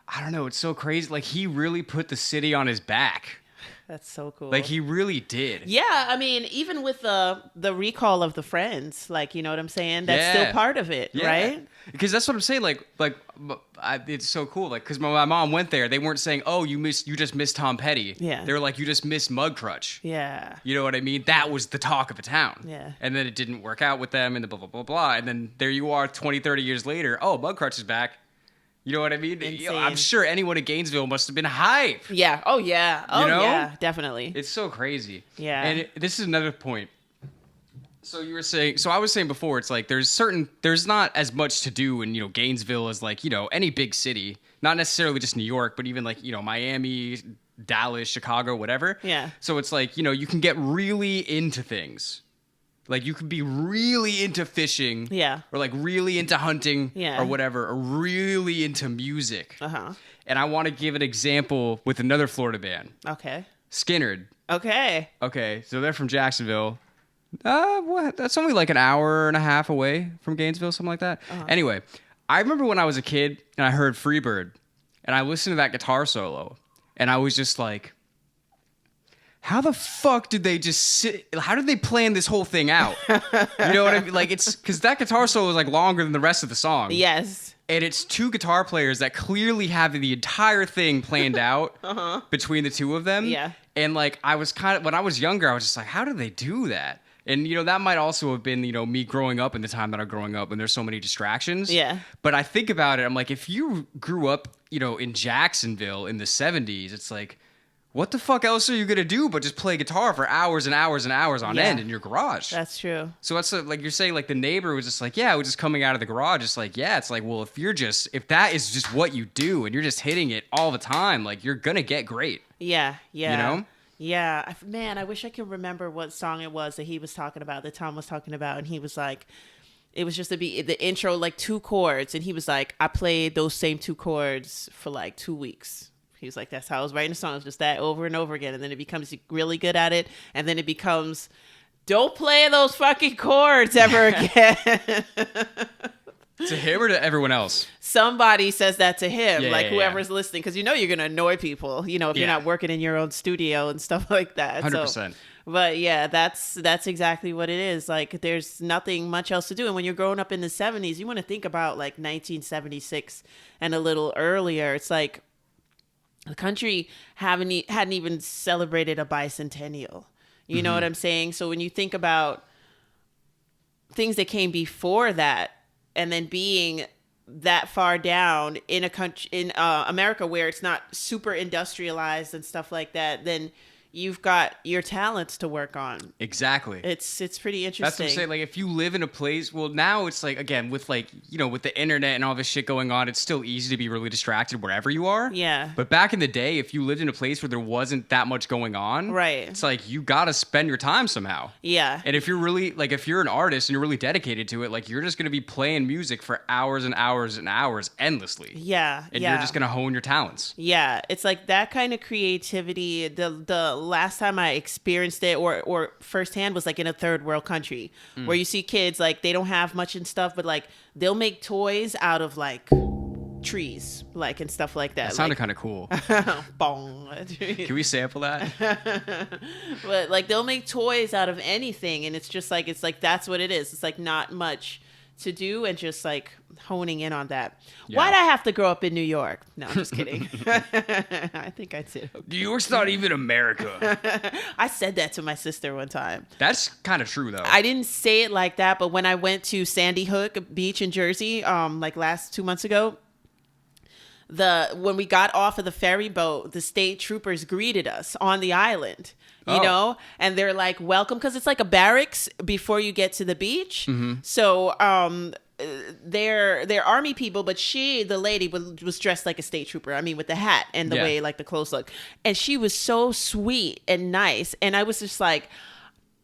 I don't know. It's so crazy. Like he really put the city on his back. That's so cool. Like he really did. Yeah, I mean, even with the recall of the Friends, like you know what I'm saying. That's still part of it, right? Because that's what I'm saying. Like, it's so cool. Like, because my mom went there, they weren't saying, "Oh, you just missed Tom Petty." Yeah. They were like, "You just missed Mudcrutch." Yeah. You know what I mean? That was the talk of the town. Yeah. And then it didn't work out with them, and the blah blah blah blah. And then there you are, 20, 30 years later. Oh, Mudcrutch is back. You know what I mean? I'm sure anyone in Gainesville must have been hype. Yeah. Oh, yeah. Oh, yeah. Definitely. It's so crazy. Yeah. And this is another point. So I was saying before, it's like there's not as much to do in Gainesville as like any big city. Not necessarily just New York, but even like Miami, Dallas, Chicago, whatever. Yeah. So it's like you can get really into things. Like you could be really into fishing, or like really into hunting, or whatever, or really into music. And I want to give an example with another Florida band. Okay. Skinnerd. Okay. So they're from Jacksonville. What? That's only like an hour and a half away from Gainesville, something like that. Anyway, I remember when I was a kid and I heard Freebird, and I listened to that guitar solo, and I was just like, how the fuck did they just sit? How did they plan this whole thing out? You know what I mean? Like, it's because that guitar solo is like longer than the rest of the song. Yes. And it's two guitar players that clearly have the entire thing planned out between the two of them. Yeah. And like, when I was younger, I was just like, how did they do that? And, that might also have been, me growing up in the time that I'm growing up and there's so many distractions. Yeah. But I think about it, I'm like, if you grew up, in Jacksonville in the 70s, it's like, what the fuck else are you going to do but just play guitar for hours and hours and hours on end in your garage? That's true. So that's like you're saying, like the neighbor was just like, yeah, we're just coming out of the garage. It's like, yeah, it's like, well, if that is just what you do and you're just hitting it all the time, like you're going to get great. Yeah. Yeah. You know? Yeah. Man, I wish I could remember what song it was that he was talking about, that Tom was talking about. And he was like, it was just the intro, like 2 chords. And he was like, I played those same 2 chords for like 2 weeks. He was like, that's how I was writing the songs, just that over and over again. And then it becomes really good at it. And then it becomes, don't play those fucking chords ever again. To him or to everyone else? Somebody says that to him, whoever's yeah. listening. Because you're going to annoy people, if you're not working in your own studio and stuff like that. 100%. So, but yeah, that's exactly what it is. Like, there's nothing much else to do. And when you're growing up in the 70s, you want to think about like 1976 and a little earlier. It's like, the country hadn't even celebrated a bicentennial. You know what I'm saying? So when you think about things that came before that, and then being that far down in a country in America where it's not super industrialized and stuff like that, then you've got your talents to work on. Exactly. It's pretty interesting. That's what I'm saying. Like, if you live in a place, well, now it's like, again, with like, with the internet and all this shit going on, it's still easy to be really distracted wherever you are. Yeah. But back in the day, if you lived in a place where there wasn't that much going on, right, it's like you got to spend your time somehow. Yeah. And if you're really, like, if you're an artist and you're really dedicated to it, like, you're just going to be playing music for hours and hours and hours endlessly. Yeah. And you're just going to hone your talents. Yeah. It's like that kind of creativity. The last time I experienced it or firsthand was like in a third world country where you see kids like they don't have much and stuff, but like they'll make toys out of like trees, like, and stuff like that. That sounded like, kind of cool. Bong. Can we sample that? But like they'll make toys out of anything, and it's like that's what it is. It's like not much to do, and just like honing in on that. Yeah. Why'd I have to grow up in New York? No, I'm just kidding. I think I did. Okay. New York's not even America. I said that to my sister one time. That's kind of true, though. I didn't say it like that, but when I went to Sandy Hook Beach in Jersey, like last 2 months ago, when we got off of the ferry boat, the state troopers greeted us on the island. You know, and they're like, welcome, because it's like a barracks before you get to the beach. Mm-hmm. So they're army people, but the lady was dressed like a state trooper. I mean, with the hat and the way like the clothes look. And she was so sweet and nice. And I was just like,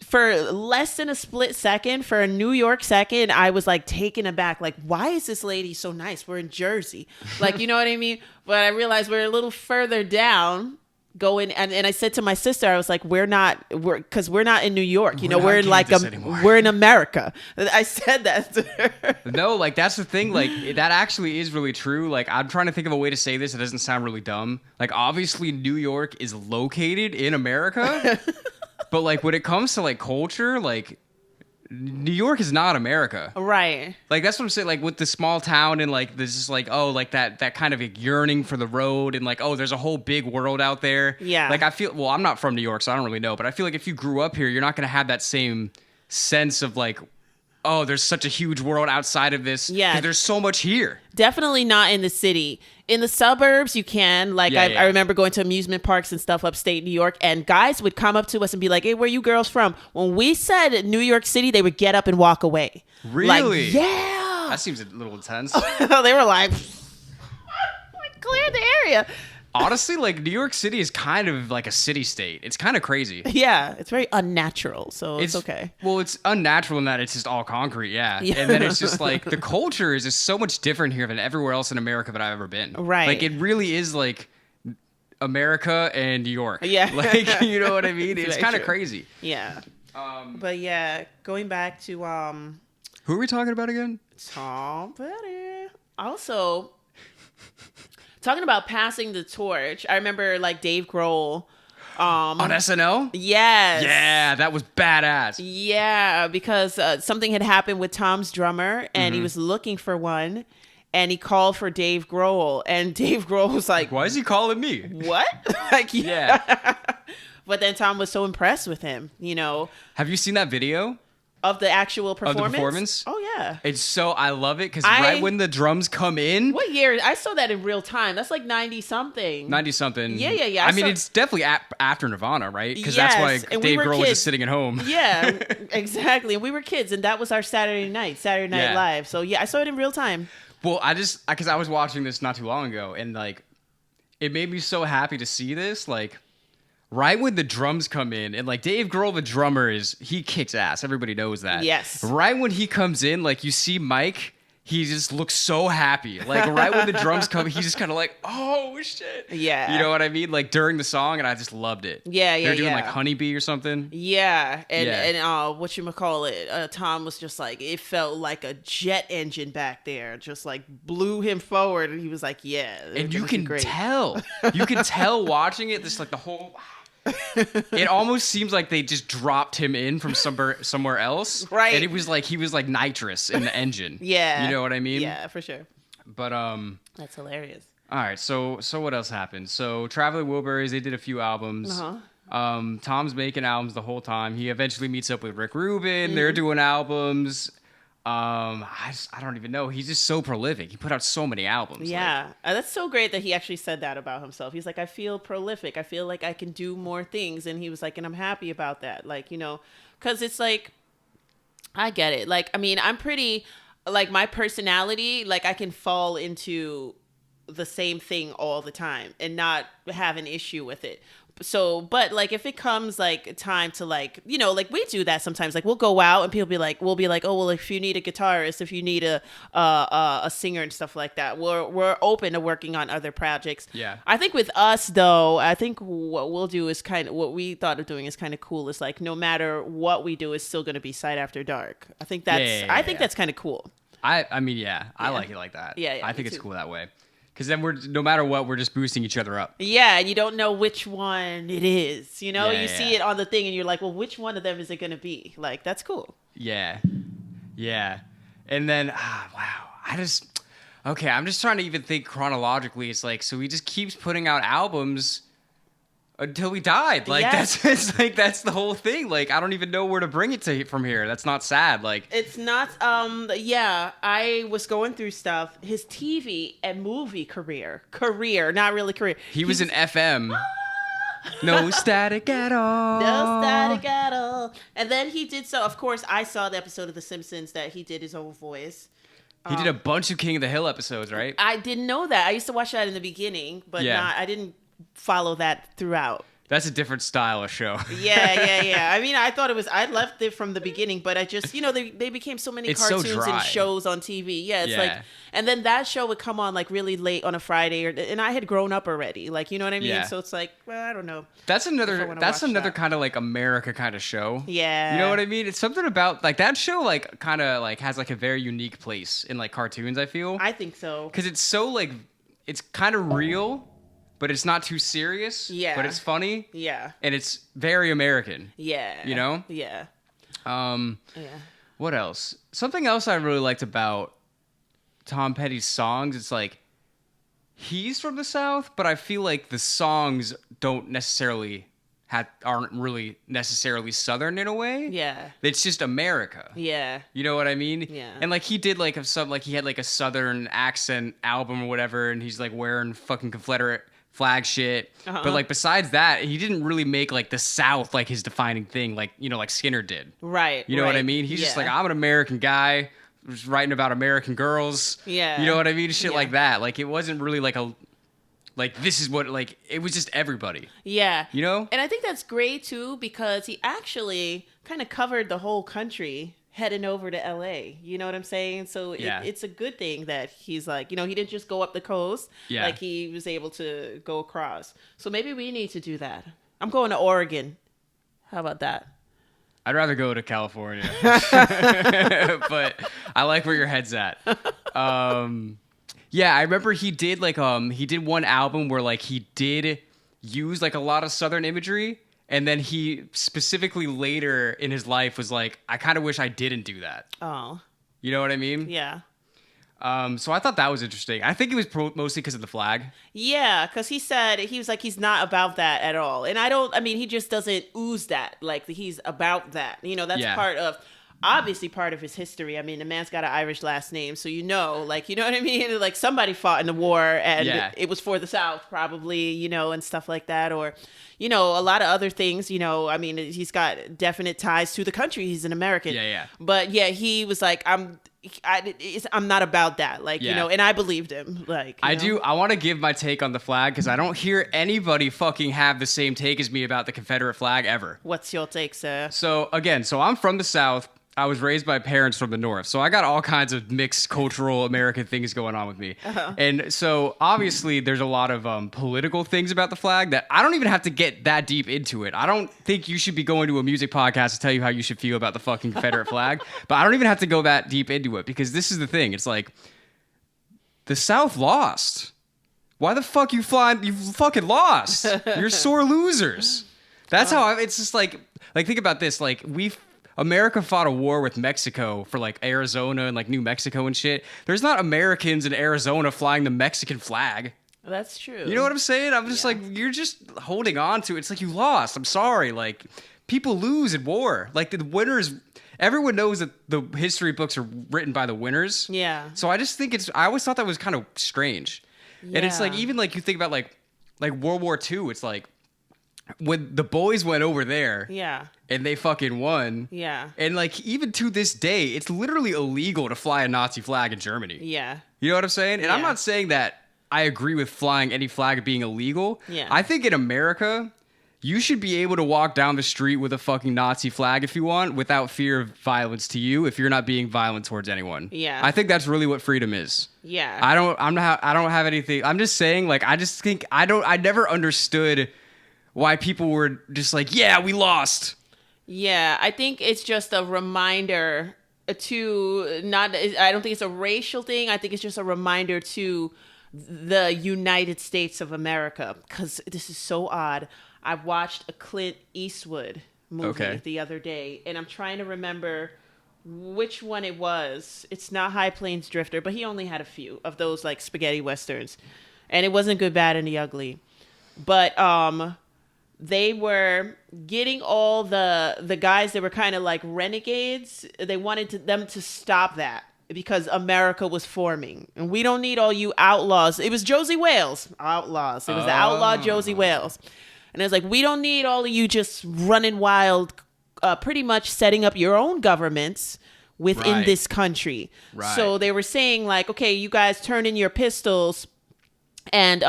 for less than a split second, for a New York second, I was like taken aback. Like, why is this lady so nice? We're in Jersey. Like, you know what I mean? But I realized we're a little further down. Going and I said to my sister, I was like, we're not in New York, we're in like we're in America. I said that to her. No, like that's the thing, like that actually is really true. Like I'm trying to think of a way to say this that doesn't sound really dumb. Like obviously New York is located in America, but like when it comes to like culture, like New York is not America. Right. Like that's what I'm saying, like with the small town and like there's just like, oh, like that kind of like yearning for the road and like, oh, there's a whole big world out there. Yeah. Like I feel, well, I'm not from New York, so I don't really know, but I feel like if you grew up here, you're not going to have that same sense of like, oh, there's such a huge world outside of this. Yeah. 'Cause there's so much here. Definitely not in the city. In the suburbs, you can. Like, I remember going to amusement parks and stuff upstate New York, and guys would come up to us and be like, hey, where you girls from? When we said New York City, they would get up and walk away. Really? Like, yeah. That seems a little intense. They were like, clear the area. Honestly, like New York City is kind of like a city state. It's kind of crazy. Yeah, it's very unnatural, so it's okay. Well, it's unnatural in that it's just all concrete, yeah. And then it's just like the culture is just so much different here than everywhere else in America that I've ever been. Right. Like it really is like America and New York. Yeah. Like, you know what I mean? It's kind of crazy. Yeah. But yeah, going back to who are we talking about again? Tom Petty. Also, talking about passing the torch, I remember like Dave Grohl on SNL? Yes. Yeah, that was badass. Yeah, because something had happened with Tom's drummer and he was looking for one, and he called for Dave Grohl, and Dave Grohl was like, why is he calling me? What? Like, yeah. But then Tom was so impressed with him, Have you seen that video? Of the actual performance? Of the performance? Oh, yeah. I love it because right when the drums come in. What year? I saw that in real time. That's like 90-something. 90-something. Yeah. I mean, it's definitely after Nirvana, right? Because that's why Dave Grohl was just sitting at home. Yeah, exactly. And we were kids, and that was our Saturday Night Live. So, yeah, I saw it in real time. Well, because I was watching this not too long ago, and, like, it made me so happy to see this, like, right when the drums come in, and like Dave Grohl, the drummer, he kicks ass. Everybody knows that. Yes. Right when he comes in, like you see Mike, he just looks so happy. Like right when the drums come, he's just kind of like, oh shit. Yeah. You know what I mean? Like during the song, and I just loved it. Yeah. They're doing like Honeybee or something. Yeah. And whatchamacallit, Tom was just like, it felt like a jet engine back there, just like blew him forward, and he was like, yeah. And you can tell. You can tell watching it, this like the whole. It almost seems like they just dropped him in from somewhere else, right? And he was like nitrous in the engine. Yeah, you know what I mean? Yeah, for sure. But that's hilarious. All right, so what else happened? So Traveling Wilburys, they did a few albums. Tom's making albums the whole time. He eventually meets up with Rick Rubin. They're doing albums. I don't even know. He's just so prolific. He put out so many albums. Yeah, that's so great that he actually said that about himself. He's like, I feel prolific. I feel like I can do more things. And he was like, and I'm happy about that. Like, because it's like, I get it. Like, I mean, I'm pretty, like, my personality, like, I can fall into the same thing all the time and not have an issue with it. So, but like if it comes like time to like, like we do that sometimes, like we'll go out and we'll be like, oh, well, if you need a guitarist, if you need a singer and stuff like that, we're open to working on other projects. Yeah. I think with us though, I think what we'll do is what we thought of doing is kind of cool. It's like, no matter what we do, it's still going to be Sight After Dark. I think that's kind of cool. I mean, I like it like that. Yeah, I think it's cool that way. Because then no matter what, we're just boosting each other up. Yeah, and you don't know which one it is. You see it on the thing and you're like, well, which one of them is it going to be? Like, that's cool. Yeah. Yeah. And then, wow. I'm just trying to even think chronologically. It's like, so he just keeps putting out albums until he died. Like, that's the whole thing. Like, I don't even know where to bring it to from here. That's not sad. Like, it's not, I was going through stuff. His TV and movie career, not really career. He was in FM. No static at all. No static at all. And then he did of course, I saw the episode of The Simpsons that he did his own voice. He did a bunch of King of the Hill episodes, right? I didn't know that. I used to watch that in the beginning, but I didn't follow that throughout. That's a different style of show. Yeah. I mean, I left it from the beginning, but I just, they became so many cartoons and shows on TV. Yeah, it's like, and then that show would come on like really late on a Friday, and I had grown up already. Like, you know what I mean? Yeah. So it's like, well, I don't know. That's another kind of like America kind of show. Yeah. You know what I mean? It's something about like that show like kind of like has like a very unique place in like cartoons, I feel. I think so. Because it's so like, it's kind of real, but it's not too serious. Yeah. But it's funny. Yeah. And it's very American. Yeah. You know? Yeah. What else? Something else I really liked about Tom Petty's songs, it's like he's from the South, but I feel like the songs aren't really necessarily Southern in a way. Yeah. It's just America. Yeah. You know what I mean? Yeah. And like he did like he had like a Southern accent album or whatever, and he's like wearing fucking Confederate flag shit. Uh-huh. But like besides that, he didn't really make like the South like his defining thing, like like Skinner did. Right. You know what I mean? He's just like, I'm an American guy, just writing about American girls. Yeah. You know what I mean? Shit like that. Like it wasn't really like this is what like it was just everybody. Yeah. You know? And I think that's great too because he actually kind of covered the whole country heading over to LA. You know what I'm saying? So it's a good thing that he's like, he didn't just go up the coast. Yeah. Like he was able to go across. So maybe we need to do that. I'm going to Oregon. How about that? I'd rather go to California. But I like where your head's at. Yeah, I remember he did one album where like he did use like a lot of Southern imagery. And then he specifically later in his life was like, I kind of wish I didn't do that. Oh. You know what I mean? Yeah. So I thought that was interesting. I think it was mostly because of the flag. Yeah, because he said, he was like, he's not about that at all. And he just doesn't ooze that. Like, he's about that. That's obviously part of his history. I mean, the man's got an Irish last name, so you know what I mean? Like, somebody fought in the war, and it was for the South, probably, and stuff like that. Or, a lot of other things, he's got definite ties to the country. He's an American. Yeah. But, he was like, I'm not about that. Like, and I believed him. Like, I want to give my take on the flag, because I don't hear anybody fucking have the same take as me about the Confederate flag ever. What's your take, sir? So, again, I'm from the South. I was raised by parents from the North, so I got all kinds of mixed cultural American things going on with me. Uh-huh. And so obviously there's a lot of political things about the flag that I don't even have to get that deep into it. I don't think you should be going to a music podcast to tell you how you should feel about the fucking Confederate flag, but I don't even have to go that deep into it, because this is the thing. It's like, the South lost. Why the fuck you flying? You fucking lost. You're sore losers. That's how it's just like think about this. Like, America fought a war with Mexico for like Arizona and like New Mexico and shit. There's not Americans in Arizona flying the Mexican flag. That's true. You know what I'm saying? I'm just like, you're just holding on to it. It's like, you lost. I'm sorry. Like, people lose in war. Like, the winners, everyone knows that the history books are written by the winners. Yeah. So I just think I always thought that was kind of strange. Yeah. And it's like, even like you think about like World War II, it's like when the boys went over there. Yeah. And they fucking won. Yeah. And like, even to this day, it's literally illegal to fly a Nazi flag in Germany. Yeah. You know what I'm saying? And I'm Yeah. not saying that I agree with flying any flag being illegal. Yeah. I think in America, you should be able to walk down the street with a fucking Nazi flag if you want, without fear of violence to you, if you're not being violent towards anyone. Yeah. I think that's really what freedom is. Yeah. I don't have anything. I'm just saying, like, I just think I never understood why people were just like, yeah, we lost. Yeah, I think it's just a reminder to not. I don't think it's a racial thing. I think it's just a reminder to the United States of America, because this is so odd. I watched a Clint Eastwood movie the other day, and I'm trying to remember which one it was. It's not High Plains Drifter, but he only had a few of those like spaghetti westerns, and it wasn't Good, Bad, and the Ugly. But they were getting all the guys that were kind of like renegades. They wanted them to stop that because America was forming, and we don't need all you outlaws. It was Josie Wales, outlaws. It was the outlaw Josie Wales. And it's like, we don't need all of you just running wild, pretty much setting up your own governments within this country. Right. So they were saying like, okay, you guys turn in your pistols, and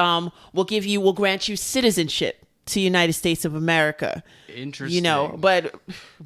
we'll grant you citizenship to the United States of America. Interesting. You know, but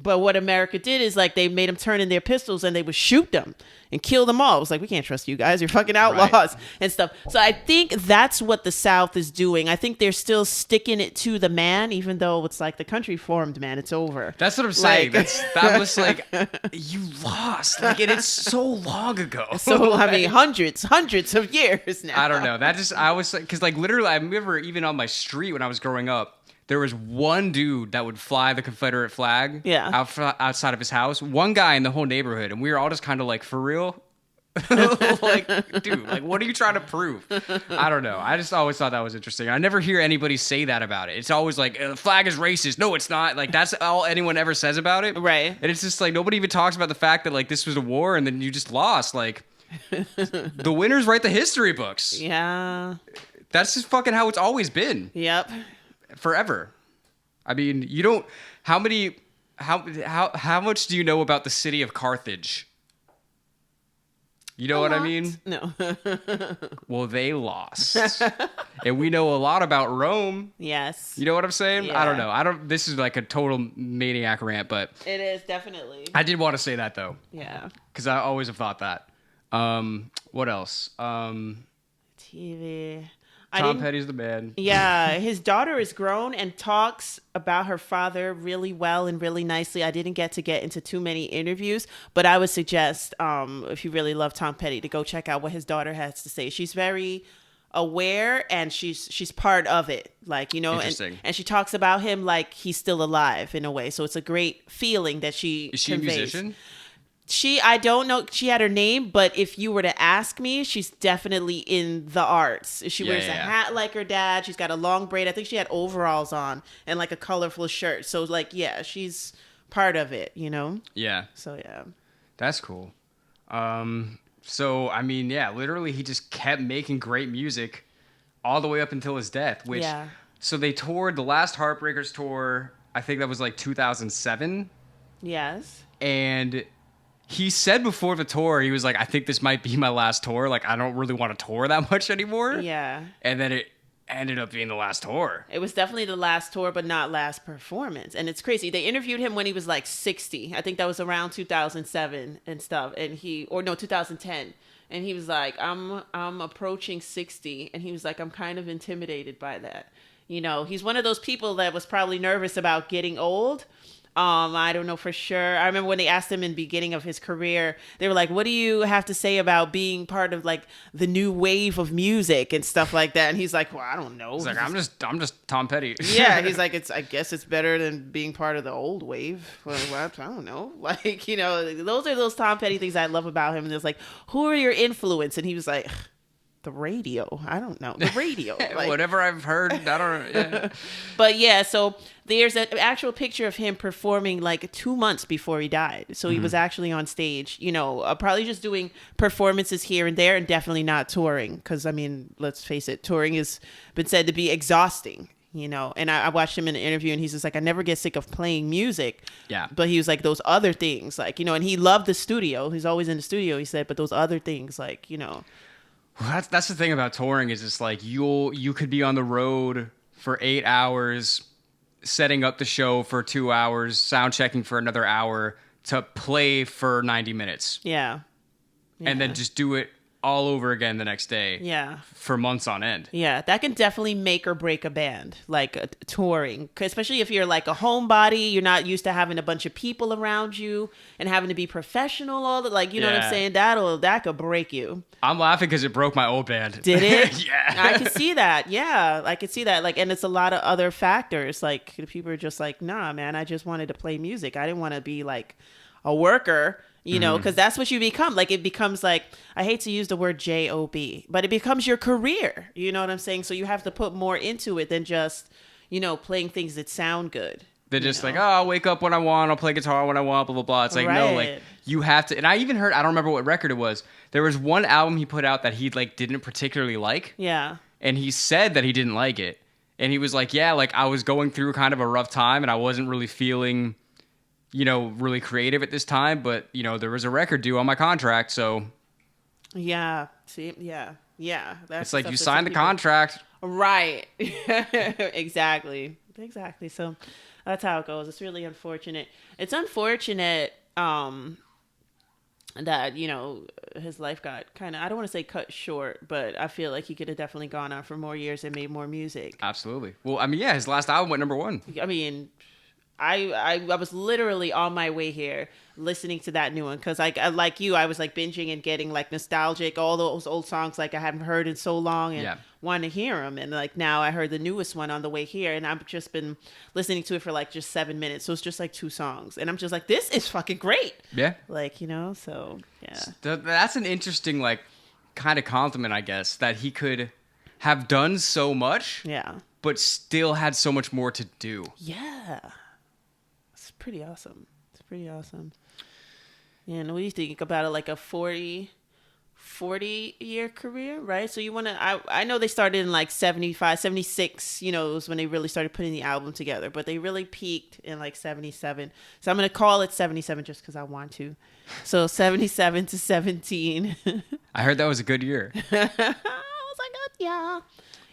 what America did is like they made them turn in their pistols and they would shoot them and kill them all. It was like, we can't trust you guys. You're fucking outlaws and stuff. So I think that's what the South is doing. I think they're still sticking it to the man, even though it's like the country formed, man. It's over. That's what I'm saying. That was like, you lost. Like, and it's so long ago. So, I mean, hundreds of years now. I don't know. I was like, because like literally, I remember even on my street when I was growing up, there was one dude that would fly the Confederate flag outside of his house. One guy in the whole neighborhood. And we were all just kind of like, for real? Like, dude, like, what are you trying to prove? I don't know. I just always thought that was interesting. I never hear anybody say that about it. It's always like, the flag is racist. No, it's not. Like, that's all anyone ever says about it. Right. And it's just like, nobody even talks about the fact that, like, this was a war and then you just lost. Like, the winners write the history books. Yeah. That's just fucking how it's always been. Yep. Forever. I mean, you don't. How much do you know about the city of Carthage? You know what I mean? No. Well, they lost, and we know a lot about Rome. Yes. You know what I'm saying? Yeah. I don't know. This is like a total maniac rant, but it is definitely. I did want to say that though. Yeah. Because I always have thought that. What else? TV. Tom Petty's the man. Yeah, his daughter is grown and talks about her father really well and really nicely. I didn't get into too many interviews, but I would suggest, if you really love Tom Petty, to go check out what his daughter has to say. She's very aware, and she's part of it, like, you know, and she talks about him like he's still alive in a way. So it's a great feeling that she Is she conveys. a musician? I don't know, she had her name, but if you were to ask me, she's definitely in the arts. She wears a hat like her dad. She's got a long braid. I think she had overalls on and like a colorful shirt. So like, yeah, she's part of it, you know? Yeah. So yeah. That's cool. So, I mean, yeah, literally he just kept making great music all the way up until his death, which, so they toured the last Heartbreakers tour. I think that was like 2007. Yes. And he said before the tour, he was like, I think this might be my last tour. Like, I don't really want to tour that much anymore. Yeah. And then it ended up being the last tour. It was definitely the last tour, but not last performance. And it's crazy. They interviewed him when he was like 60. I think that was around 2007 and stuff. And 2010. And he was like, I'm approaching 60. And he was like, I'm kind of intimidated by that. You know, he's one of those people that was probably nervous about getting old. I don't know for sure. I remember when they asked him in the beginning of his career, they were like, what do you have to say about being part of like the new wave of music and stuff like that? And he's like, well, I don't know. He's like, I'm just Tom Petty. Yeah. He's like, I guess it's better than being part of the old wave. Well, I don't know. Like, you know, those are those Tom Petty things I love about him. And it's like, who are your influence? And he was like, the radio. I don't know. The radio. Like, Whatever I've heard, I don't know. Yeah. but yeah, so there's an actual picture of him performing like 2 months before he died. So he was actually on stage, probably just doing performances here and there and definitely not touring. Because, I mean, let's face it, touring has been said to be exhausting. And I watched him in an interview and he's just like, I never get sick of playing music. Yeah. But he was like, those other things, like, and he loved the studio. He's always in the studio, he said, but those other things, like, Well, that's the thing about touring is it's like you could be on the road for 8 hours, setting up the show for 2 hours, sound checking for another hour to play for 90 minutes. Yeah. And then just do it all over again the next day. Yeah. For months on end. Yeah, that can definitely make or break a band, like touring. Especially if you're like a homebody, you're not used to having a bunch of people around you and having to be professional all the, like, you know what I'm saying? That could break you. I'm laughing because it broke my old band. Did it? Yeah. I could see that. Yeah, I could see that. Like, and it's a lot of other factors. Like, people are just like, nah, man, I just wanted to play music. I didn't want to be like a worker. Because that's what you become. Like, it becomes like, I hate to use the word job, but it becomes your career. You know what I'm saying? So you have to put more into it than just, playing things that sound good. They're just like, oh, I'll wake up when I want. I'll play guitar when I want, blah, blah, blah. It's like, no, like, you have to. And I even heard, I don't remember what record it was. There was one album he put out that he, like, didn't particularly like. Yeah. And he said that he didn't like it. And he was like, yeah, like, I was going through kind of a rough time and I wasn't really feeling really creative at this time, but, there was a record due on my contract, so. Yeah. See, yeah. Yeah. It's like you signed the contract. Right. Exactly. So that's how it goes. It's really unfortunate. It's unfortunate that, his life got kind of, I don't want to say cut short, but I feel like he could have definitely gone on for more years and made more music. Absolutely. Well, I mean, yeah, his last album went #1. I mean, I was literally on my way here listening to that new one because like you, I was like binging and getting like nostalgic, all those old songs like I haven't heard in so long and wanted to hear them. And like now I heard the newest one on the way here and I've just been listening to it for like just 7 minutes. So it's just like 2 songs and I'm just like, this is fucking great. Yeah. Like, so yeah. That's an interesting like kind of compliment, I guess, that he could have done so much. Yeah. But still had so much more to do. Yeah. It's pretty awesome. And what do you think about it? Like a 40 year career, right? So you want to, I know they started in like 75, 76, it was when they really started putting the album together, but they really peaked in like 77. So I'm going to call it 77 just because I want to. So 77 to 17. I heard that was a good year. I was like, yeah.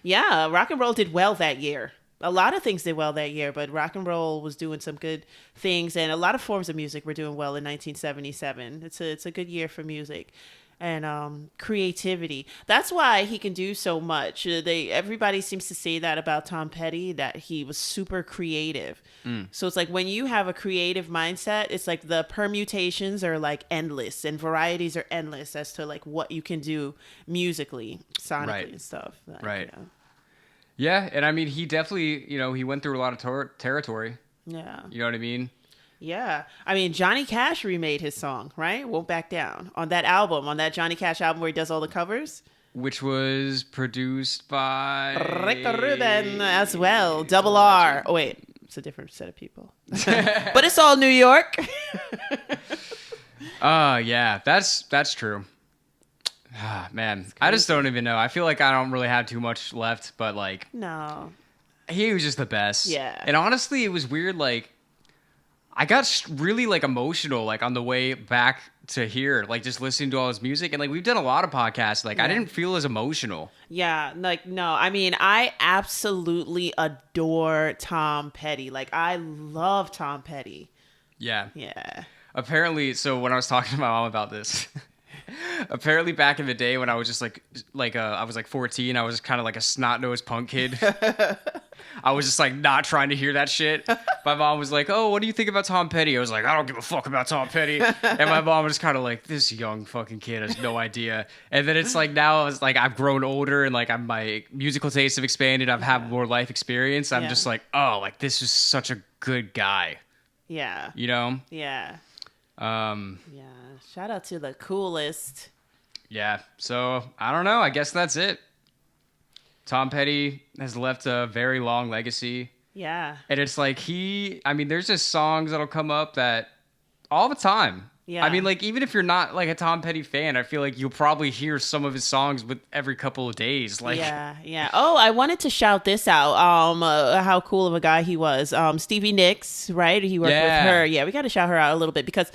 Yeah, rock and roll did well that year. A lot of things did well that year, but rock and roll was doing some good things, and a lot of forms of music were doing well in 1977. It's a good year for music and creativity. That's why he can do so much. Everybody seems to say that about Tom Petty, that he was super creative. So it's like when you have a creative mindset, it's like the permutations are like endless and varieties are endless as to like what you can do musically, sonically, and stuff. Like, right. Yeah, and I mean, he definitely, he went through a lot of territory. Yeah. You know what I mean? Yeah. I mean, Johnny Cash remade his song, right? Won't Back Down. On that album, on that Johnny Cash album where he does all the covers. Which was produced by... Rick Rubin as well. Double R. Oh, wait. It's a different set of people. But it's all New York. Yeah, that's true. Ah, man, I just don't even know. I feel like I don't really have too much left, but like... No. He was just the best. Yeah. And honestly, it was weird, like... I got really like emotional like on the way back to here, like just listening to all his music. And like we've done a lot of podcasts. Like I didn't feel as emotional. Yeah, like no, I mean I absolutely adore Tom Petty. Like I love Tom Petty. Yeah. Yeah. Apparently, so when I was talking to my mom about this, apparently back in the day when I was just I was like 14, I was kind of like a snot-nosed punk kid. I was just like not trying to hear that shit. My mom was like, "Oh, what do you think about Tom Petty?" I was like, "I don't give a fuck about Tom Petty." And my mom was kind of like, "This young fucking kid has no idea." And then it's like now it's like I've grown older and like my musical tastes have expanded. I've had more life experience. I'm just like, oh, like this is such a good guy. Yeah. You know? Yeah. Yeah. Shout out to the coolest. Yeah. So I don't know. I guess that's it. Tom Petty has left a very long legacy. Yeah. And it's like there's just songs that'll come up that all the time. Yeah. I mean, like, even if you're not like a Tom Petty fan, I feel like you'll probably hear some of his songs with every couple of days. Like, yeah. Oh, I wanted to shout this out. How cool of a guy he was. Stevie Nicks, right? He worked with her. Yeah, we got to shout her out a little bit because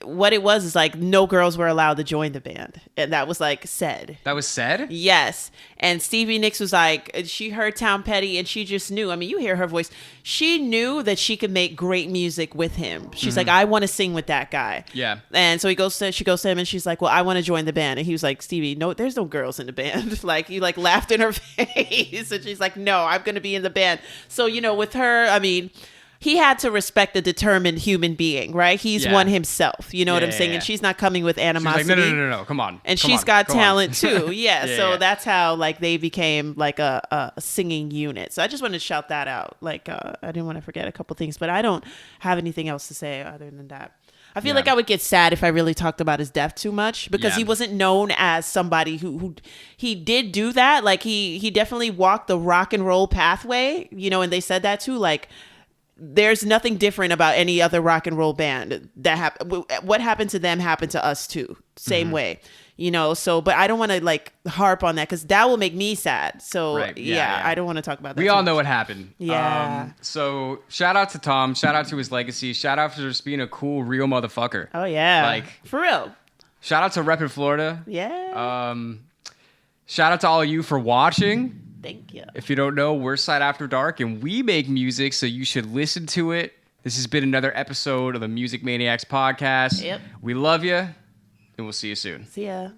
what it was is like no girls were allowed to join the band, and that was like said. That was said? Yes. And Stevie Nicks was like, she heard Tom Petty and she just knew. I mean, you hear her voice. She knew that she could make great music with him. She's like, I want to sing with that guy. Yeah. And so she goes to him and she's like, well, I want to join the band. And he was like, Stevie, no, there's no girls in the band. Like, he like laughed in her face. And she's like, no, I'm going to be in the band. So, with her, I mean, he had to respect a determined human being, right? He's one himself. You know what I'm saying? And she's not coming with animosity. She's like, no, come on. And she's got talent too. Yeah. That's how like they became like a singing unit. So I just wanted to shout that out. Like I didn't want to forget a couple things, but I don't have anything else to say other than that. I feel like I would get sad if I really talked about his death too much because he wasn't known as somebody who he did do that. Like he definitely walked the rock and roll pathway, and they said that too. Like, there's nothing different about any other rock and roll band that what happened to them happened to us too. Same way, so, but I don't want to like harp on that because that will make me sad. So right. I don't want to talk about that. We all know what happened. Yeah. So shout out to Tom, shout out to his legacy, shout out for just being a cool, real motherfucker. Oh yeah. Like, for real. Shout out to Rep in Florida. Yeah. Shout out to all of you for watching. Thank you. If you don't know, we're Side After Dark, and we make music, so you should listen to it. This has been another episode of the Music Maniacs podcast. Yep. We love you, and we'll see you soon. See ya.